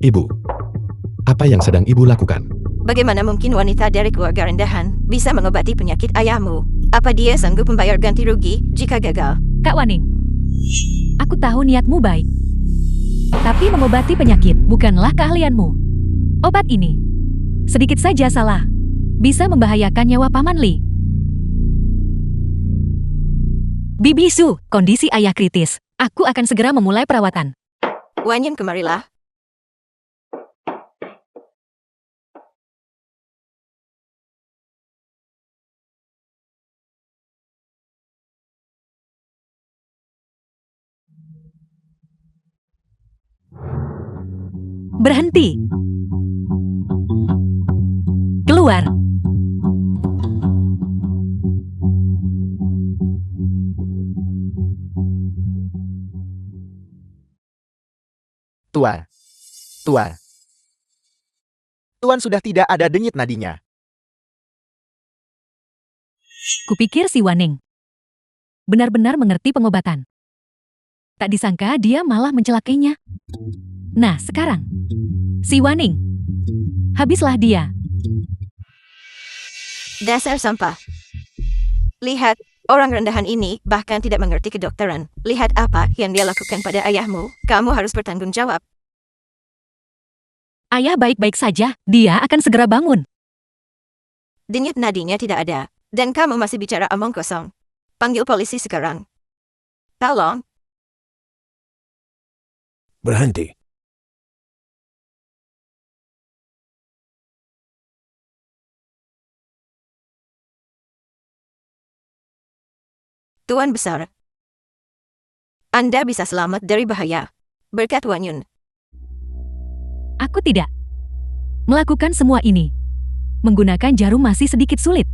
Ibu, apa yang sedang ibu lakukan? Bagaimana mungkin wanita dari keluarga rendahan bisa mengobati penyakit ayahmu? Apa dia sanggup membayar ganti rugi jika gagal? Kak Waning, aku tahu niatmu baik. Tapi mengobati penyakit bukanlah keahlianmu. Obat ini, sedikit saja salah, bisa membahayakan nyawa Paman Li. Bibi Su, kondisi ayah kritis. Aku akan segera memulai perawatan. Wanyan, kemarilah. Berhenti. Keluar. Tuan sudah tidak ada denyut nadinya. Kupikir si Waning benar-benar mengerti pengobatan. Tak disangka dia malah mencelakainya. Nah, sekarang, si Waning, habislah dia. Dasar sampah. Lihat, orang rendahan ini bahkan tidak mengerti kedokteran. Lihat apa yang dia lakukan pada ayahmu. Kamu harus bertanggung jawab. Ayah baik-baik saja, dia akan segera bangun. Denyut nadinya tidak ada. Dan kamu masih bicara omong kosong. Panggil polisi sekarang. Tolong. Berhenti. Tuan Besar, Anda bisa selamat dari bahaya. Berkat Wanyun. Aku tidak melakukan semua ini. Menggunakan jarum masih sedikit sulit.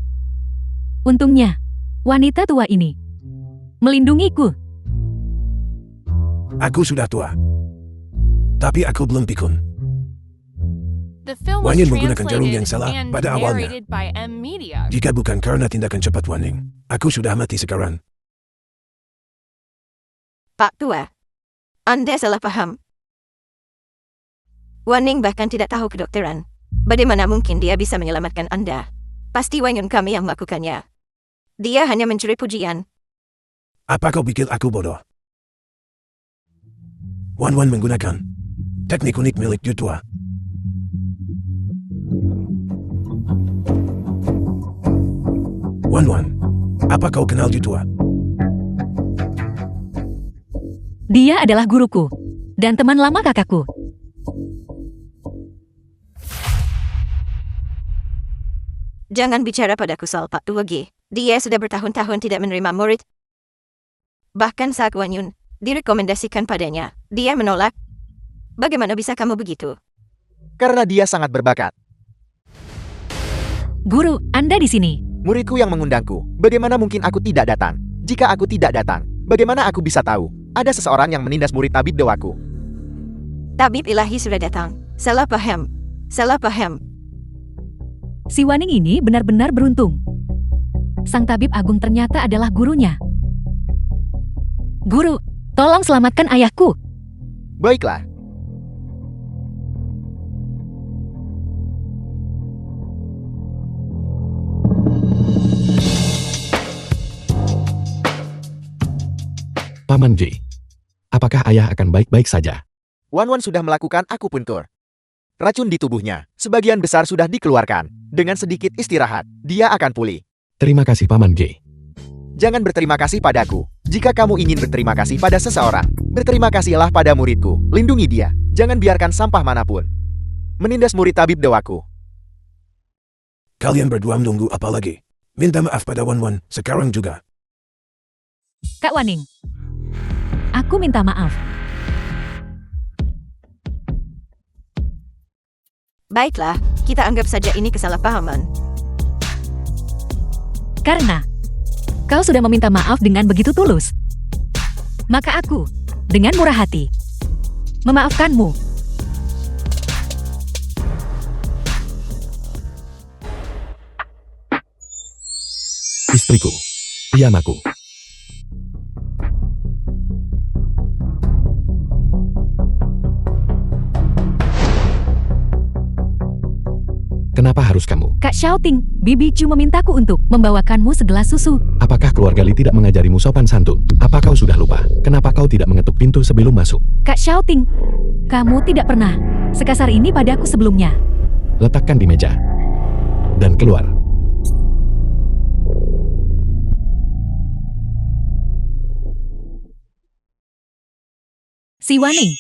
Untungnya, wanita tua ini melindungiku. Aku sudah tua. Tapi aku belum pikun. The film was Wanyan menggunakan jarum yang translated salah and pada awalnya. narrated by M Media. Jika bukan karena tindakan cepat Wanning, aku sudah mati sekarang. Pak Tua, Anda salah paham. Waning bahkan tidak tahu kedokteran. Bagaimana mungkin dia bisa menyelamatkan Anda? Pasti Wanyun kami yang melakukannya. Dia hanya mencuri pujian. Apa kau pikir aku bodoh? Wan menggunakan teknik unik milik Tua. Wan, apa kau kenal Jutua? Dia adalah guruku dan teman lama kakakku. Jangan bicara padaku soal Pak Tuwagi. Dia sudah bertahun-tahun tidak menerima murid. Bahkan saat Wan Yun direkomendasikan padanya, dia menolak. Bagaimana bisa kamu begitu? Karena dia sangat berbakat. Guru, Anda di sini. Muridku yang mengundangku. Bagaimana mungkin aku tidak datang? Jika aku tidak datang, bagaimana aku bisa tahu ada seseorang yang menindas murid tabib dewaku? Tabib ilahi sudah datang. Salah paham. Salah paham. Si Waning ini benar-benar beruntung. Sang tabib agung ternyata adalah gurunya. Guru, tolong selamatkan ayahku. Baiklah. Paman J. Apakah ayah akan baik-baik saja? Wan sudah melakukan akupuntur. Racun di tubuhnya, sebagian besar sudah dikeluarkan. Dengan sedikit istirahat, dia akan pulih. Terima kasih Paman J. Jangan berterima kasih padaku. Jika kamu ingin berterima kasih pada seseorang, berterima kasihlah pada muridku. Lindungi dia. Jangan biarkan sampah manapun menindas murid tabib dewaku. Kalian berdua menunggu apa lagi? Minta maaf pada Wan sekarang juga. Kak Waning, aku minta maaf. Baiklah, kita anggap saja ini kesalahpahaman. Karena kau sudah meminta maaf dengan begitu tulus, maka aku, dengan murah hati, memaafkanmu. Istriku. Yamaku. Kenapa harus kamu? Kak Xiaoting, Bibi Chu memintaku untuk membawakanmu segelas susu. Apakah keluarga Li tidak mengajarimu sopan santun? Apa kau sudah lupa? Kenapa kau tidak mengetuk pintu sebelum masuk? Kak Xiaoting, kamu tidak pernah sekasar ini padaku sebelumnya. Letakkan di meja. Dan keluar. Si Waning,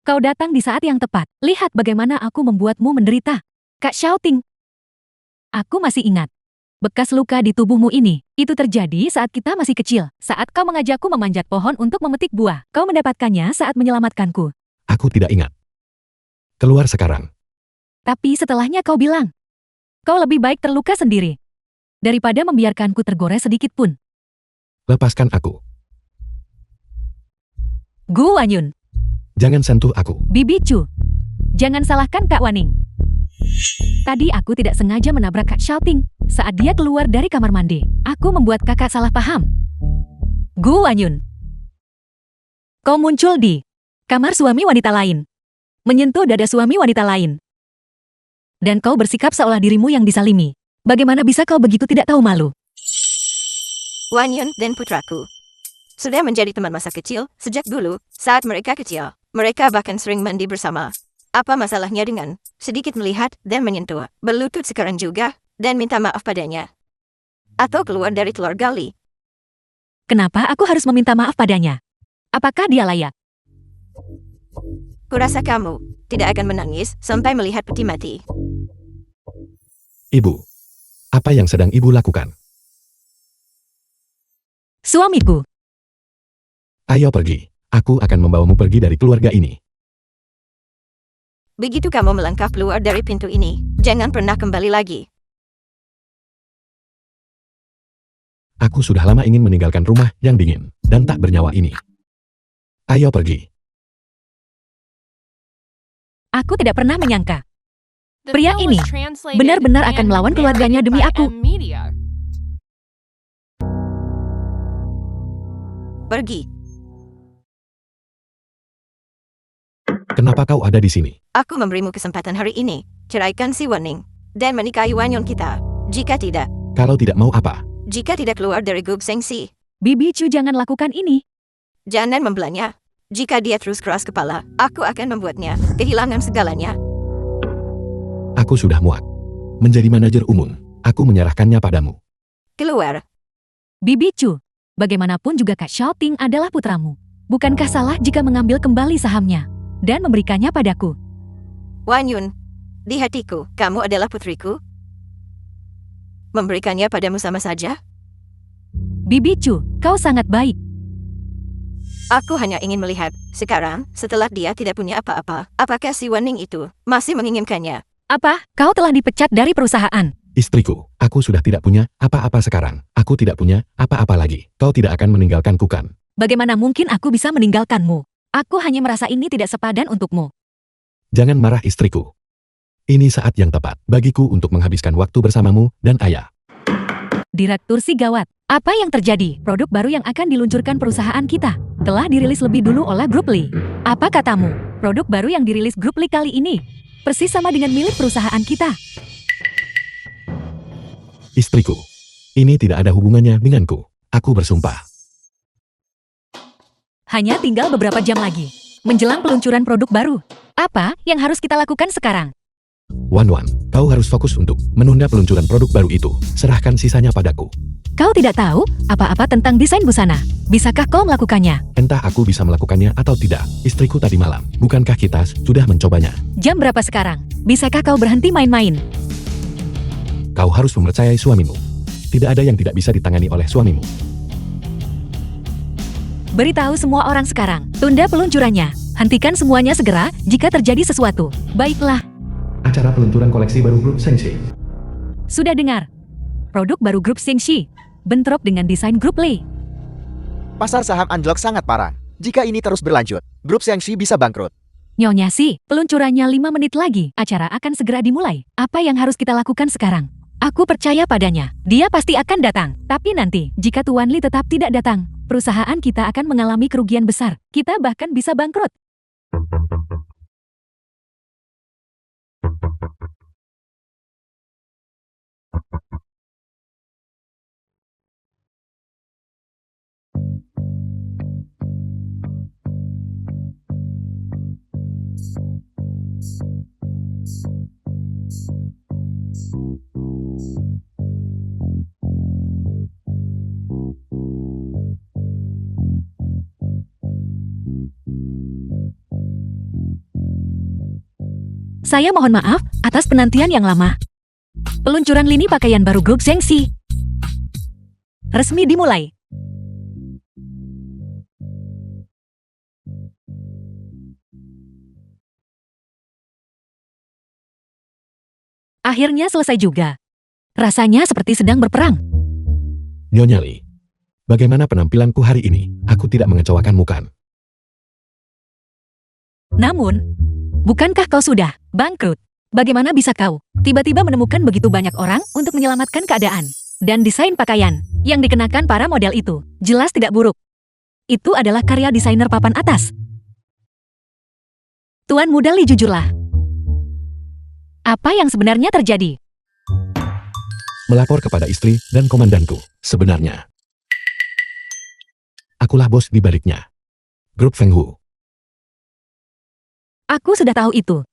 kau datang di saat yang tepat. Lihat bagaimana aku membuatmu menderita. Kak Xiaoting, aku masih ingat. Bekas luka di tubuhmu ini, itu terjadi saat kita masih kecil. Saat kau mengajakku memanjat pohon untuk memetik buah. Kau mendapatkannya saat menyelamatkanku. Aku tidak ingat. Keluar sekarang. Tapi setelahnya kau bilang, kau lebih baik terluka sendiri daripada membiarkanku tergores sedikit pun. Lepaskan aku. Gu Wanyun, Jangan sentuh aku. Bibi Chu, jangan salahkan Kak Waning. Tadi aku tidak sengaja menabrak Kak Xiaoting saat dia keluar dari kamar mandi. Aku membuat kakak salah paham. Gu Wanyun, kau muncul di kamar suami wanita lain, menyentuh dada suami wanita lain, dan kau bersikap seolah dirimu yang disalimi. Bagaimana bisa kau begitu tidak tahu malu? Wan Yun dan putraku sudah menjadi teman masa kecil sejak dulu saat mereka kecil. Mereka bahkan sering mandi bersama. Apa masalahnya dengan sedikit melihat dan menyentuh, berlutut sekarang juga, dan minta maaf padanya? Atau keluar dari keluarga Li? Kenapa aku harus meminta maaf padanya? Apakah dia layak? Kurasa kamu tidak akan menangis sampai melihat peti mati. Ibu. Apa yang sedang ibu lakukan? Suamiku, Ayo pergi. Aku akan membawamu pergi dari keluarga ini. Begitu kamu melangkah keluar dari pintu ini, jangan pernah kembali lagi. Aku sudah lama ingin meninggalkan rumah yang dingin dan tak bernyawa ini. Ayo pergi. aku tidak pernah menyangka The Pria film ini was translated benar-benar akan and melawan keluarganya narrated demi by aku. M-Media. Pergi. Kenapa kau ada di sini? Aku memberimu kesempatan hari ini. Ceraikan si Wening dan menikahi Wanyon kita. Jika tidak, Kalau tidak mau apa? jika tidak keluar dari Gub Sengsi, Bibi Chu, jangan lakukan ini. jangan membelanya. Jika dia terus keras kepala, aku akan membuatnya kehilangan segalanya. Aku sudah muak. Menjadi manajer umum, aku menyerahkannya padamu. keluar. Bibi Chu, bagaimanapun juga Kak Xiaoting adalah putramu. Bukankah salah jika mengambil kembali sahamnya dan memberikannya padaku? Wan Yun, di hatiku, kamu adalah putriku. Memberikannya padamu sama saja. Bibi Chu, kau sangat baik. Aku hanya ingin melihat, sekarang, setelah dia tidak punya apa-apa, apakah si Wan Ning itu masih menginginkannya? Apa? Kau telah dipecat dari perusahaan. Istriku, aku sudah tidak punya apa-apa sekarang. Aku tidak punya apa-apa lagi. Kau tidak akan meninggalkanku kan? Bagaimana mungkin aku bisa meninggalkanmu? Aku hanya merasa ini tidak sepadan untukmu. Jangan marah istriku. Ini saat yang tepat bagiku untuk menghabiskan waktu bersamamu dan ayah. Direktur si gawat. Apa yang terjadi? Produk baru yang akan diluncurkan perusahaan kita telah dirilis lebih dulu oleh Grup Lee. Apa katamu? Produk baru yang dirilis Grup Lee kali ini persis sama dengan milik perusahaan kita. Istriku, ini tidak ada hubungannya denganku. Aku bersumpah. Hanya tinggal beberapa jam lagi menjelang peluncuran produk baru. Apa yang harus kita lakukan sekarang? Wan, kau harus fokus untuk menunda peluncuran produk baru itu. Serahkan sisanya padaku. Kau tidak tahu apa-apa tentang desain busana. Bisakah kau melakukannya? Entah aku bisa melakukannya atau tidak. Istriku tadi malam, bukankah kita sudah mencobanya? Jam berapa sekarang? Bisakah kau berhenti main-main? Kau harus mempercayai suamimu. Tidak ada yang tidak bisa ditangani oleh suamimu. Beritahu semua orang sekarang. Tunda peluncurannya. Hentikan semuanya segera jika terjadi sesuatu. Baiklah. Acara peluncuran koleksi baru Grup Sengshi. Sudah dengar. Produk baru Grup Sengshi bentrok dengan desain Grup Lee. Pasar saham anjlok sangat parah. Jika ini terus berlanjut, Grup Sengshi bisa bangkrut. Nyonya Si, peluncurannya 5 menit lagi. Acara akan segera dimulai. Apa yang harus kita lakukan sekarang? Aku percaya padanya. Dia pasti akan datang. Tapi nanti, jika Tuan Lee tetap tidak datang, perusahaan kita akan mengalami kerugian besar. Kita bahkan bisa bangkrut. Saya mohon maaf atas penantian yang lama. Peluncuran lini pakaian baru Grup Sengshi resmi dimulai. Akhirnya selesai juga. Rasanya seperti sedang berperang. Nyonya Lee, bagaimana penampilanku hari ini? Aku tidak mengecewakanmu kan? Namun, bukankah kau sudah bangkrut? Bagaimana bisa kau tiba-tiba menemukan begitu banyak orang untuk menyelamatkan keadaan? Dan desain pakaian yang dikenakan para model itu jelas tidak buruk. Itu adalah karya desainer papan atas. Tuan Muda Lee, jujurlah. Apa yang sebenarnya terjadi? Melapor kepada istri dan komandanku. Sebenarnya, akulah bos di baliknya. Grup Feng Hu. Aku sudah tahu itu.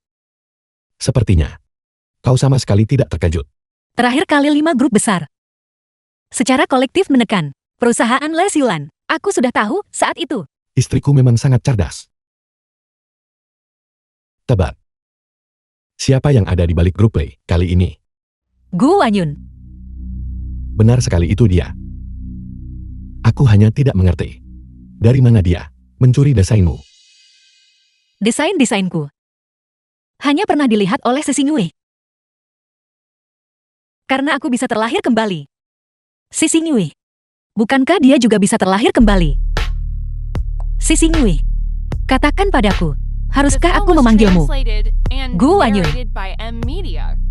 Sepertinya, kau sama sekali tidak terkejut. Terakhir kali 5 grup besar secara kolektif menekan perusahaan Les Yulan. Aku sudah tahu saat itu. Istriku memang sangat cerdas. Tebak. Siapa yang ada di balik grup Lee kali ini? Gu Wanyun. Benar sekali, itu dia. Aku hanya tidak mengerti. Dari mana dia mencuri desainmu? Desain-desainku hanya pernah dilihat oleh Si Xingyue. Karena aku bisa terlahir kembali. Si Xingyue. Bukankah dia juga bisa terlahir kembali? Si Xingyue, katakan padaku, haruskah aku memanggilmu Gu Wanyun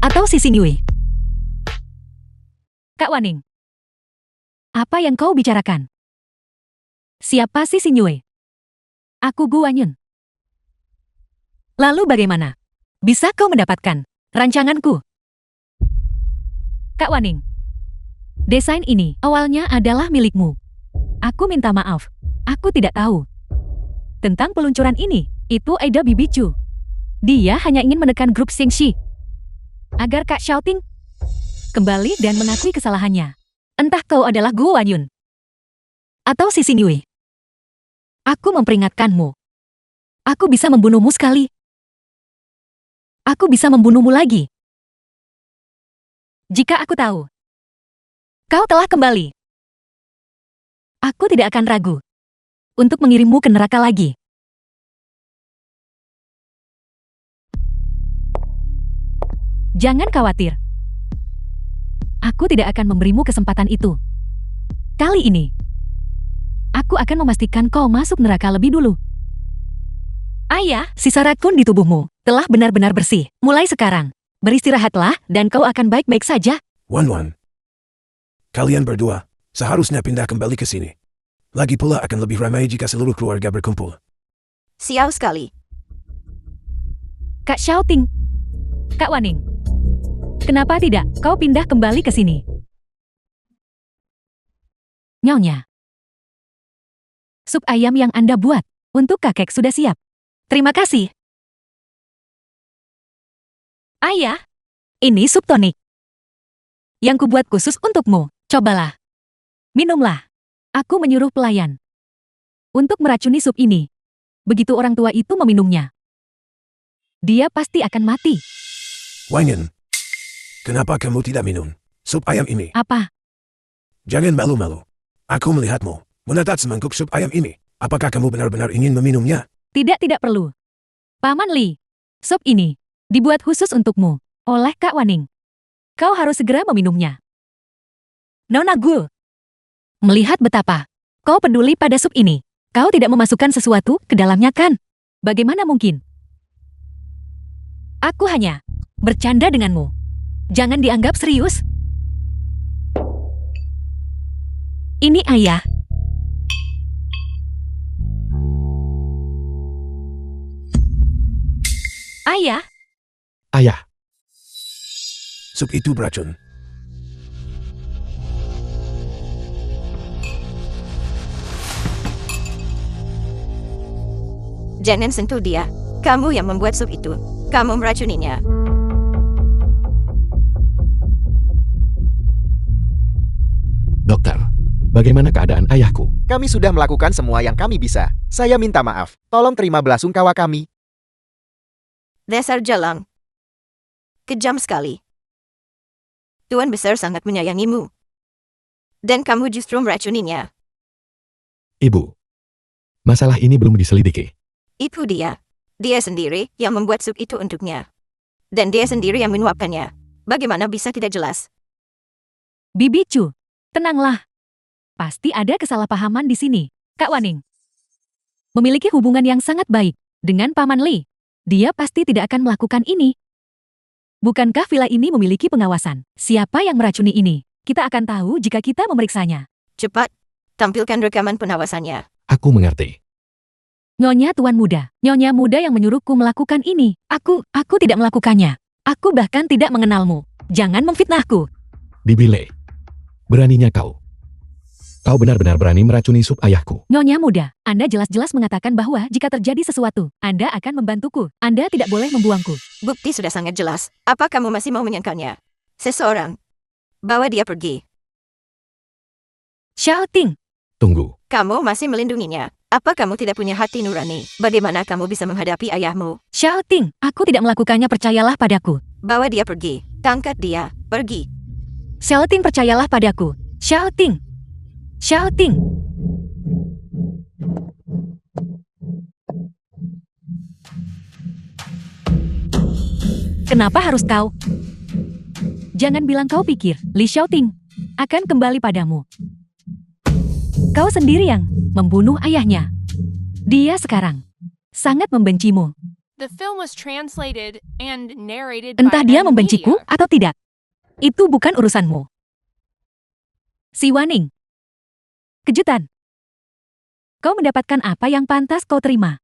atau Si Xingyue? Kak Waning, apa yang kau bicarakan? Siapa Si Xingyue? Aku Gu Wanyun. Lalu bagaimana? Bisa kau mendapatkan rancanganku? Kak Waning, desain ini awalnya adalah milikmu. Aku minta maaf, aku tidak tahu tentang peluncuran ini. Itu Aida Bibi Chu. Dia hanya ingin menekan grup Sengshi agar Kak Xiaoting kembali dan mengakui kesalahannya. Entah kau adalah Guo Wanyun atau si Xingyue. Aku memperingatkanmu. Aku bisa membunuhmu sekali. Aku bisa membunuhmu lagi. Jika aku tahu kau telah kembali, aku tidak akan ragu untuk mengirimmu ke neraka lagi. Jangan khawatir. Aku tidak akan memberimu kesempatan itu. Kali ini, aku akan memastikan kau masuk neraka lebih dulu. Ayah, sisa racun di tubuhmu telah benar-benar bersih. Mulai sekarang, beristirahatlah dan kau akan baik-baik saja. Wan. Kalian berdua seharusnya pindah kembali ke sini. Lagi pula akan lebih ramai jika seluruh keluarga berkumpul. Sial sekali. Kak Xiaoting, Kak Waning, kenapa tidak kau pindah kembali ke sini? Nyonya, sup ayam yang Anda buat untuk kakek sudah siap. Terima kasih. Ayah, ini sup tonik yang kubuat khusus untukmu. Cobalah. Minumlah. Aku menyuruh pelayan untuk meracuni sup ini. Begitu orang tua itu meminumnya, dia pasti akan mati. Wanyan, kenapa kamu tidak minum sup ayam ini? Apa? Jangan malu-malu. Aku melihatmu menatap semangkuk sup ayam ini. Apakah kamu benar-benar ingin meminumnya? Tidak perlu. Paman Li, sup ini dibuat khusus untukmu oleh Kak Waning. Kau harus segera meminumnya. Nona Gu, melihat betapa kau peduli pada sup ini, kau tidak memasukkan sesuatu ke dalamnya kan? Bagaimana mungkin? Aku hanya bercanda denganmu. Jangan dianggap serius. Ini ayah. Ayah, Ayah, Sup itu beracun. Jangan sentuh dia. Kamu yang membuat sup itu. Kamu meracuninya. dokter, bagaimana keadaan ayahku? Kami sudah melakukan semua yang kami bisa. Saya minta maaf. Tolong terima belasungkawa kami. Dasar jalang. Kejam sekali. Tuan Besar sangat menyayangimu. Dan kamu justru meracuninya. Ibu, masalah ini belum diselidiki. Itu dia. Dia sendiri yang membuat sup itu untuknya. Dan dia sendiri yang menyuapkannya. Bagaimana bisa tidak jelas? Bibi Chu, tenanglah. Pasti ada kesalahpahaman di sini, Kak Waning. Memiliki hubungan yang sangat baik dengan Paman Li. Dia pasti tidak akan melakukan ini. Bukankah villa ini memiliki pengawasan? Siapa yang meracuni ini? Kita akan tahu jika kita memeriksanya. Cepat, tampilkan rekaman pengawasannya. Aku mengerti. Nyonya Tuan Muda, Nyonya Muda yang menyuruhku melakukan ini. Aku tidak melakukannya. Aku bahkan tidak mengenalmu. Jangan memfitnahku. Bibile, beraninya kau. Kau benar-benar berani meracuni sup ayahku. Nyonya Muda, Anda jelas-jelas mengatakan bahwa jika terjadi sesuatu, Anda akan membantuku. Anda tidak boleh membuangku. Bukti sudah sangat jelas. Apa kamu masih mau menyangkalnya? Seseorang. Bawa dia pergi. Xiao Ting, Tunggu, Kamu masih melindunginya. Apa kamu tidak punya hati nurani? Bagaimana kamu bisa menghadapi ayahmu? Xiao Ting, aku tidak melakukannya, percayalah padaku. Bawa dia pergi. Tangkap dia. Pergi. Xiao Ting, percayalah padaku. Xiao Ting. Xiao Ting. Kenapa harus kau? Jangan bilang kau pikir Li Xiaoting akan kembali padamu. Kau sendiri yang membunuh ayahnya. Dia sekarang sangat membencimu. The film was translated and narrated Entah by dia M membenciku Media. atau tidak. Itu bukan urusanmu. Si Waning. Kejutan. Kau mendapatkan apa yang pantas kau terima.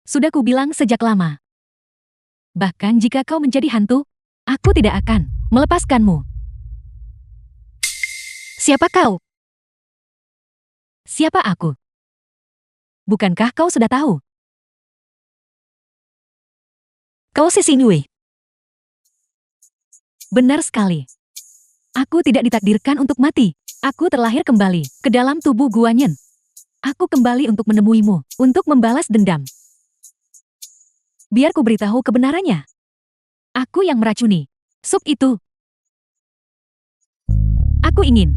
Sudah kubilang sejak lama. Bahkan jika kau menjadi hantu, aku tidak akan melepaskanmu. Siapa kau? Siapa aku? Bukankah kau sudah tahu? Kau si Xingyue. Benar sekali. Aku tidak ditakdirkan untuk mati. Aku terlahir kembali ke dalam tubuh Guanyin. Aku kembali untuk menemuimu, untuk membalas dendam. Biar ku beritahu kebenarannya. Aku yang meracuni sup itu. Aku ingin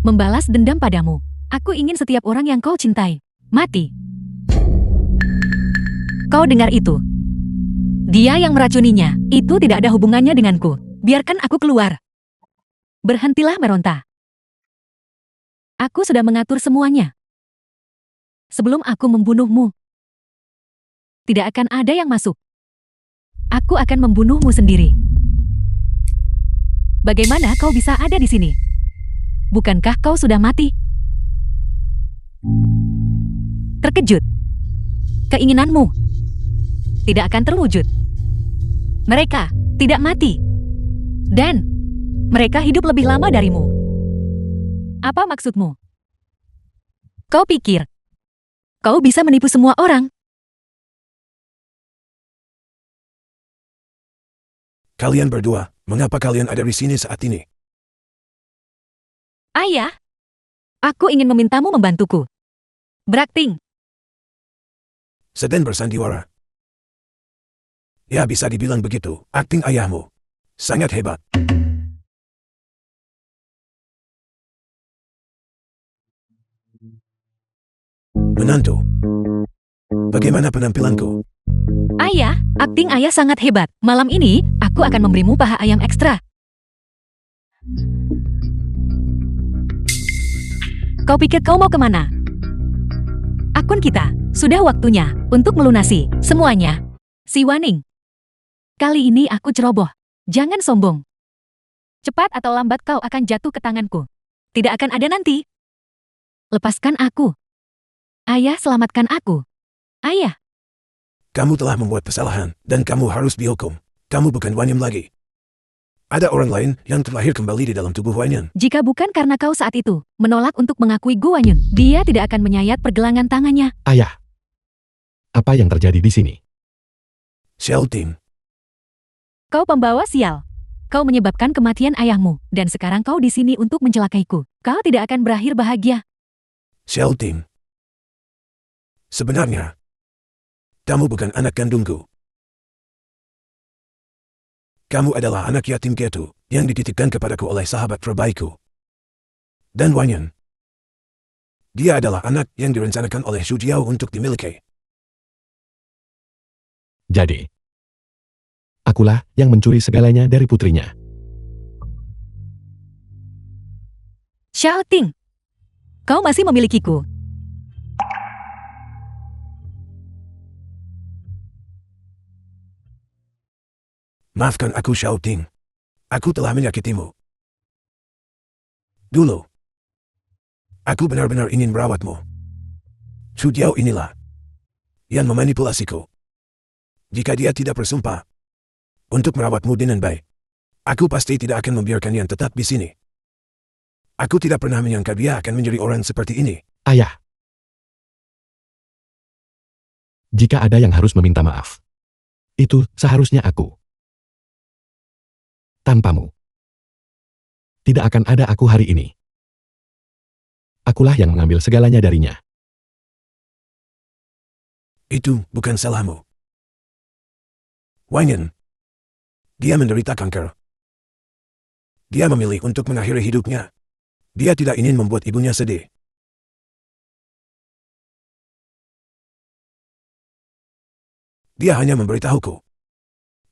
membalas dendam padamu. Aku ingin setiap orang yang kau cintai mati. Kau dengar itu? Dia yang meracuninya. Itu tidak ada hubungannya denganku. Biarkan aku keluar. Berhentilah meronta. Aku sudah mengatur semuanya. Sebelum aku membunuhmu, tidak akan ada yang masuk. Aku akan membunuhmu sendiri. Bagaimana kau bisa ada di sini? Bukankah kau sudah mati? Terkejut. Keinginanmu tidak akan terwujud. Mereka tidak mati. Dan mereka hidup lebih lama darimu. Apa maksudmu? Kau pikir kau bisa menipu semua orang? Kalian berdua, mengapa kalian ada di sini saat ini? Ayah, aku ingin memintamu membantuku. Berakting. Sedang bersandiwara. Ya, bisa dibilang begitu. Akting ayahmu sangat hebat. Menantu, bagaimana penampilanku? Ayah, akting ayah sangat hebat. Malam ini, aku akan memberimu paha ayam ekstra. Kau pikir kau mau kemana? Akun kita, sudah waktunya untuk melunasi semuanya. Si Waning. Kali ini aku ceroboh. Jangan sombong. Cepat atau lambat kau akan jatuh ke tanganku. Tidak akan ada nanti. Lepaskan aku. Ayah, selamatkan aku. Ayah. Kamu telah membuat kesalahan, dan kamu harus dihukum. Kamu bukan Wanyam lagi. Ada orang lain yang terlahir kembali di dalam tubuh Wanyan. Jika bukan karena kau saat itu menolak untuk mengakui Guanyun, dia tidak akan menyayat pergelangan tangannya. Ayah. Apa yang terjadi di sini? Shell Team, Kau pembawa sial. Kau menyebabkan kematian ayahmu, dan sekarang kau di sini untuk mencelakaiku. Kau tidak akan berakhir bahagia. Shell Team. Sebenarnya, kamu bukan anak kandungku. Kamu adalah anak yatim Ketu yang dititipkan kepadaku oleh sahabat terbaikku. Dan Wanyan. Dia adalah anak yang direncanakan oleh Shu Jiao untuk dimiliki. Jadi, akulah yang mencuri segalanya dari putrinya. Xiao Ting, kau masih memilikiku. Maafkan aku, Xiao Ting. Aku telah menyakitimu. Dulu, aku benar-benar ingin merawatmu. Shu Jiao inilah yang memanipulasiku. Jika dia tidak bersumpah untuk merawatmu dengan baik, aku pasti tidak akan membiarkannya tetap di sini. Aku tidak pernah menyangka dia akan menjadi orang seperti ini. Ayah. Jika ada yang harus meminta maaf, itu seharusnya aku. Tanpamu, tidak akan ada aku hari ini. Akulah yang mengambil segalanya darinya. Itu bukan salahmu. Wanyan, dia menderita kanker. Dia memilih untuk mengakhiri hidupnya. Dia tidak ingin membuat ibunya sedih. Dia hanya memberitahuku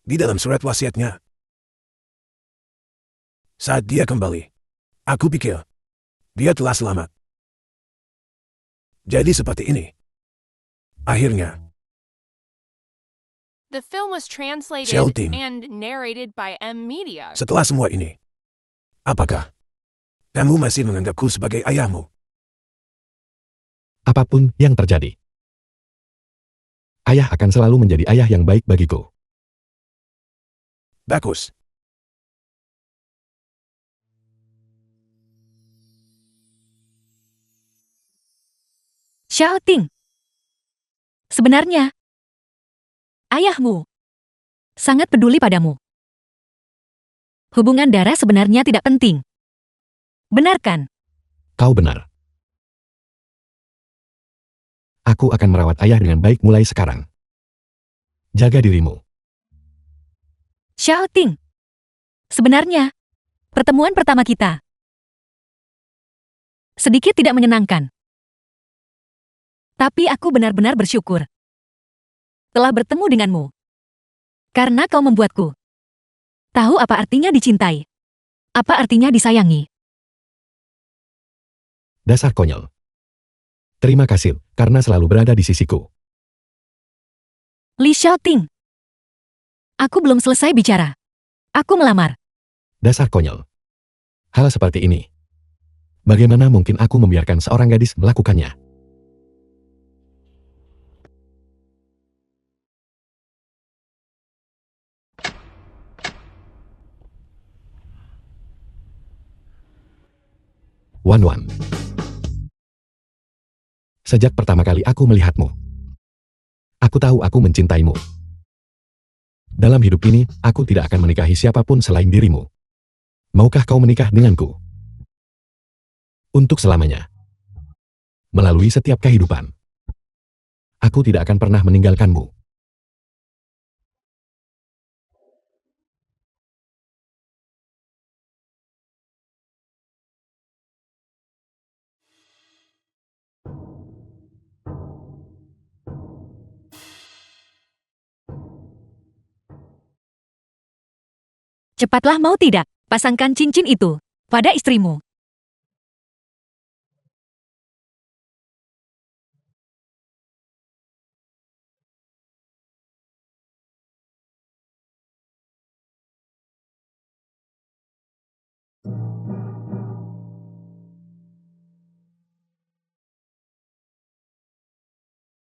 di dalam surat wasiatnya. Saat dia kembali, aku pikir dia telah selamat. Jadi seperti ini. Akhirnya, The film was translated Shell Team. and narrated by M Media. setelah semua ini, apakah kamu masih menganggapku sebagai ayahmu? Apapun yang terjadi, ayah akan selalu menjadi ayah yang baik bagiku. Bagus. Xiao Ting. Sebenarnya, ayahmu sangat peduli padamu. Hubungan darah sebenarnya tidak penting. Benar kan? Kau benar. Aku akan merawat ayah dengan baik mulai sekarang. Jaga dirimu. Xiao Ting. Sebenarnya, pertemuan pertama kita sedikit tidak menyenangkan. Tapi aku benar-benar bersyukur telah bertemu denganmu. Karena kau membuatku tahu apa artinya dicintai. Apa artinya disayangi. Dasar konyol. Terima kasih karena selalu berada di sisiku. Li Xiaoting. Aku belum selesai bicara. Aku melamar. Dasar konyol. Hal seperti ini. Bagaimana mungkin aku membiarkan seorang gadis melakukannya? Wan. Sejak pertama kali aku melihatmu, aku tahu aku mencintaimu. Dalam hidup ini, aku tidak akan menikahi siapapun selain dirimu. Maukah kau menikah denganku? Untuk selamanya. Melalui setiap kehidupan. Aku tidak akan pernah meninggalkanmu. Cepatlah mau tidak, pasangkan cincin itu pada istrimu.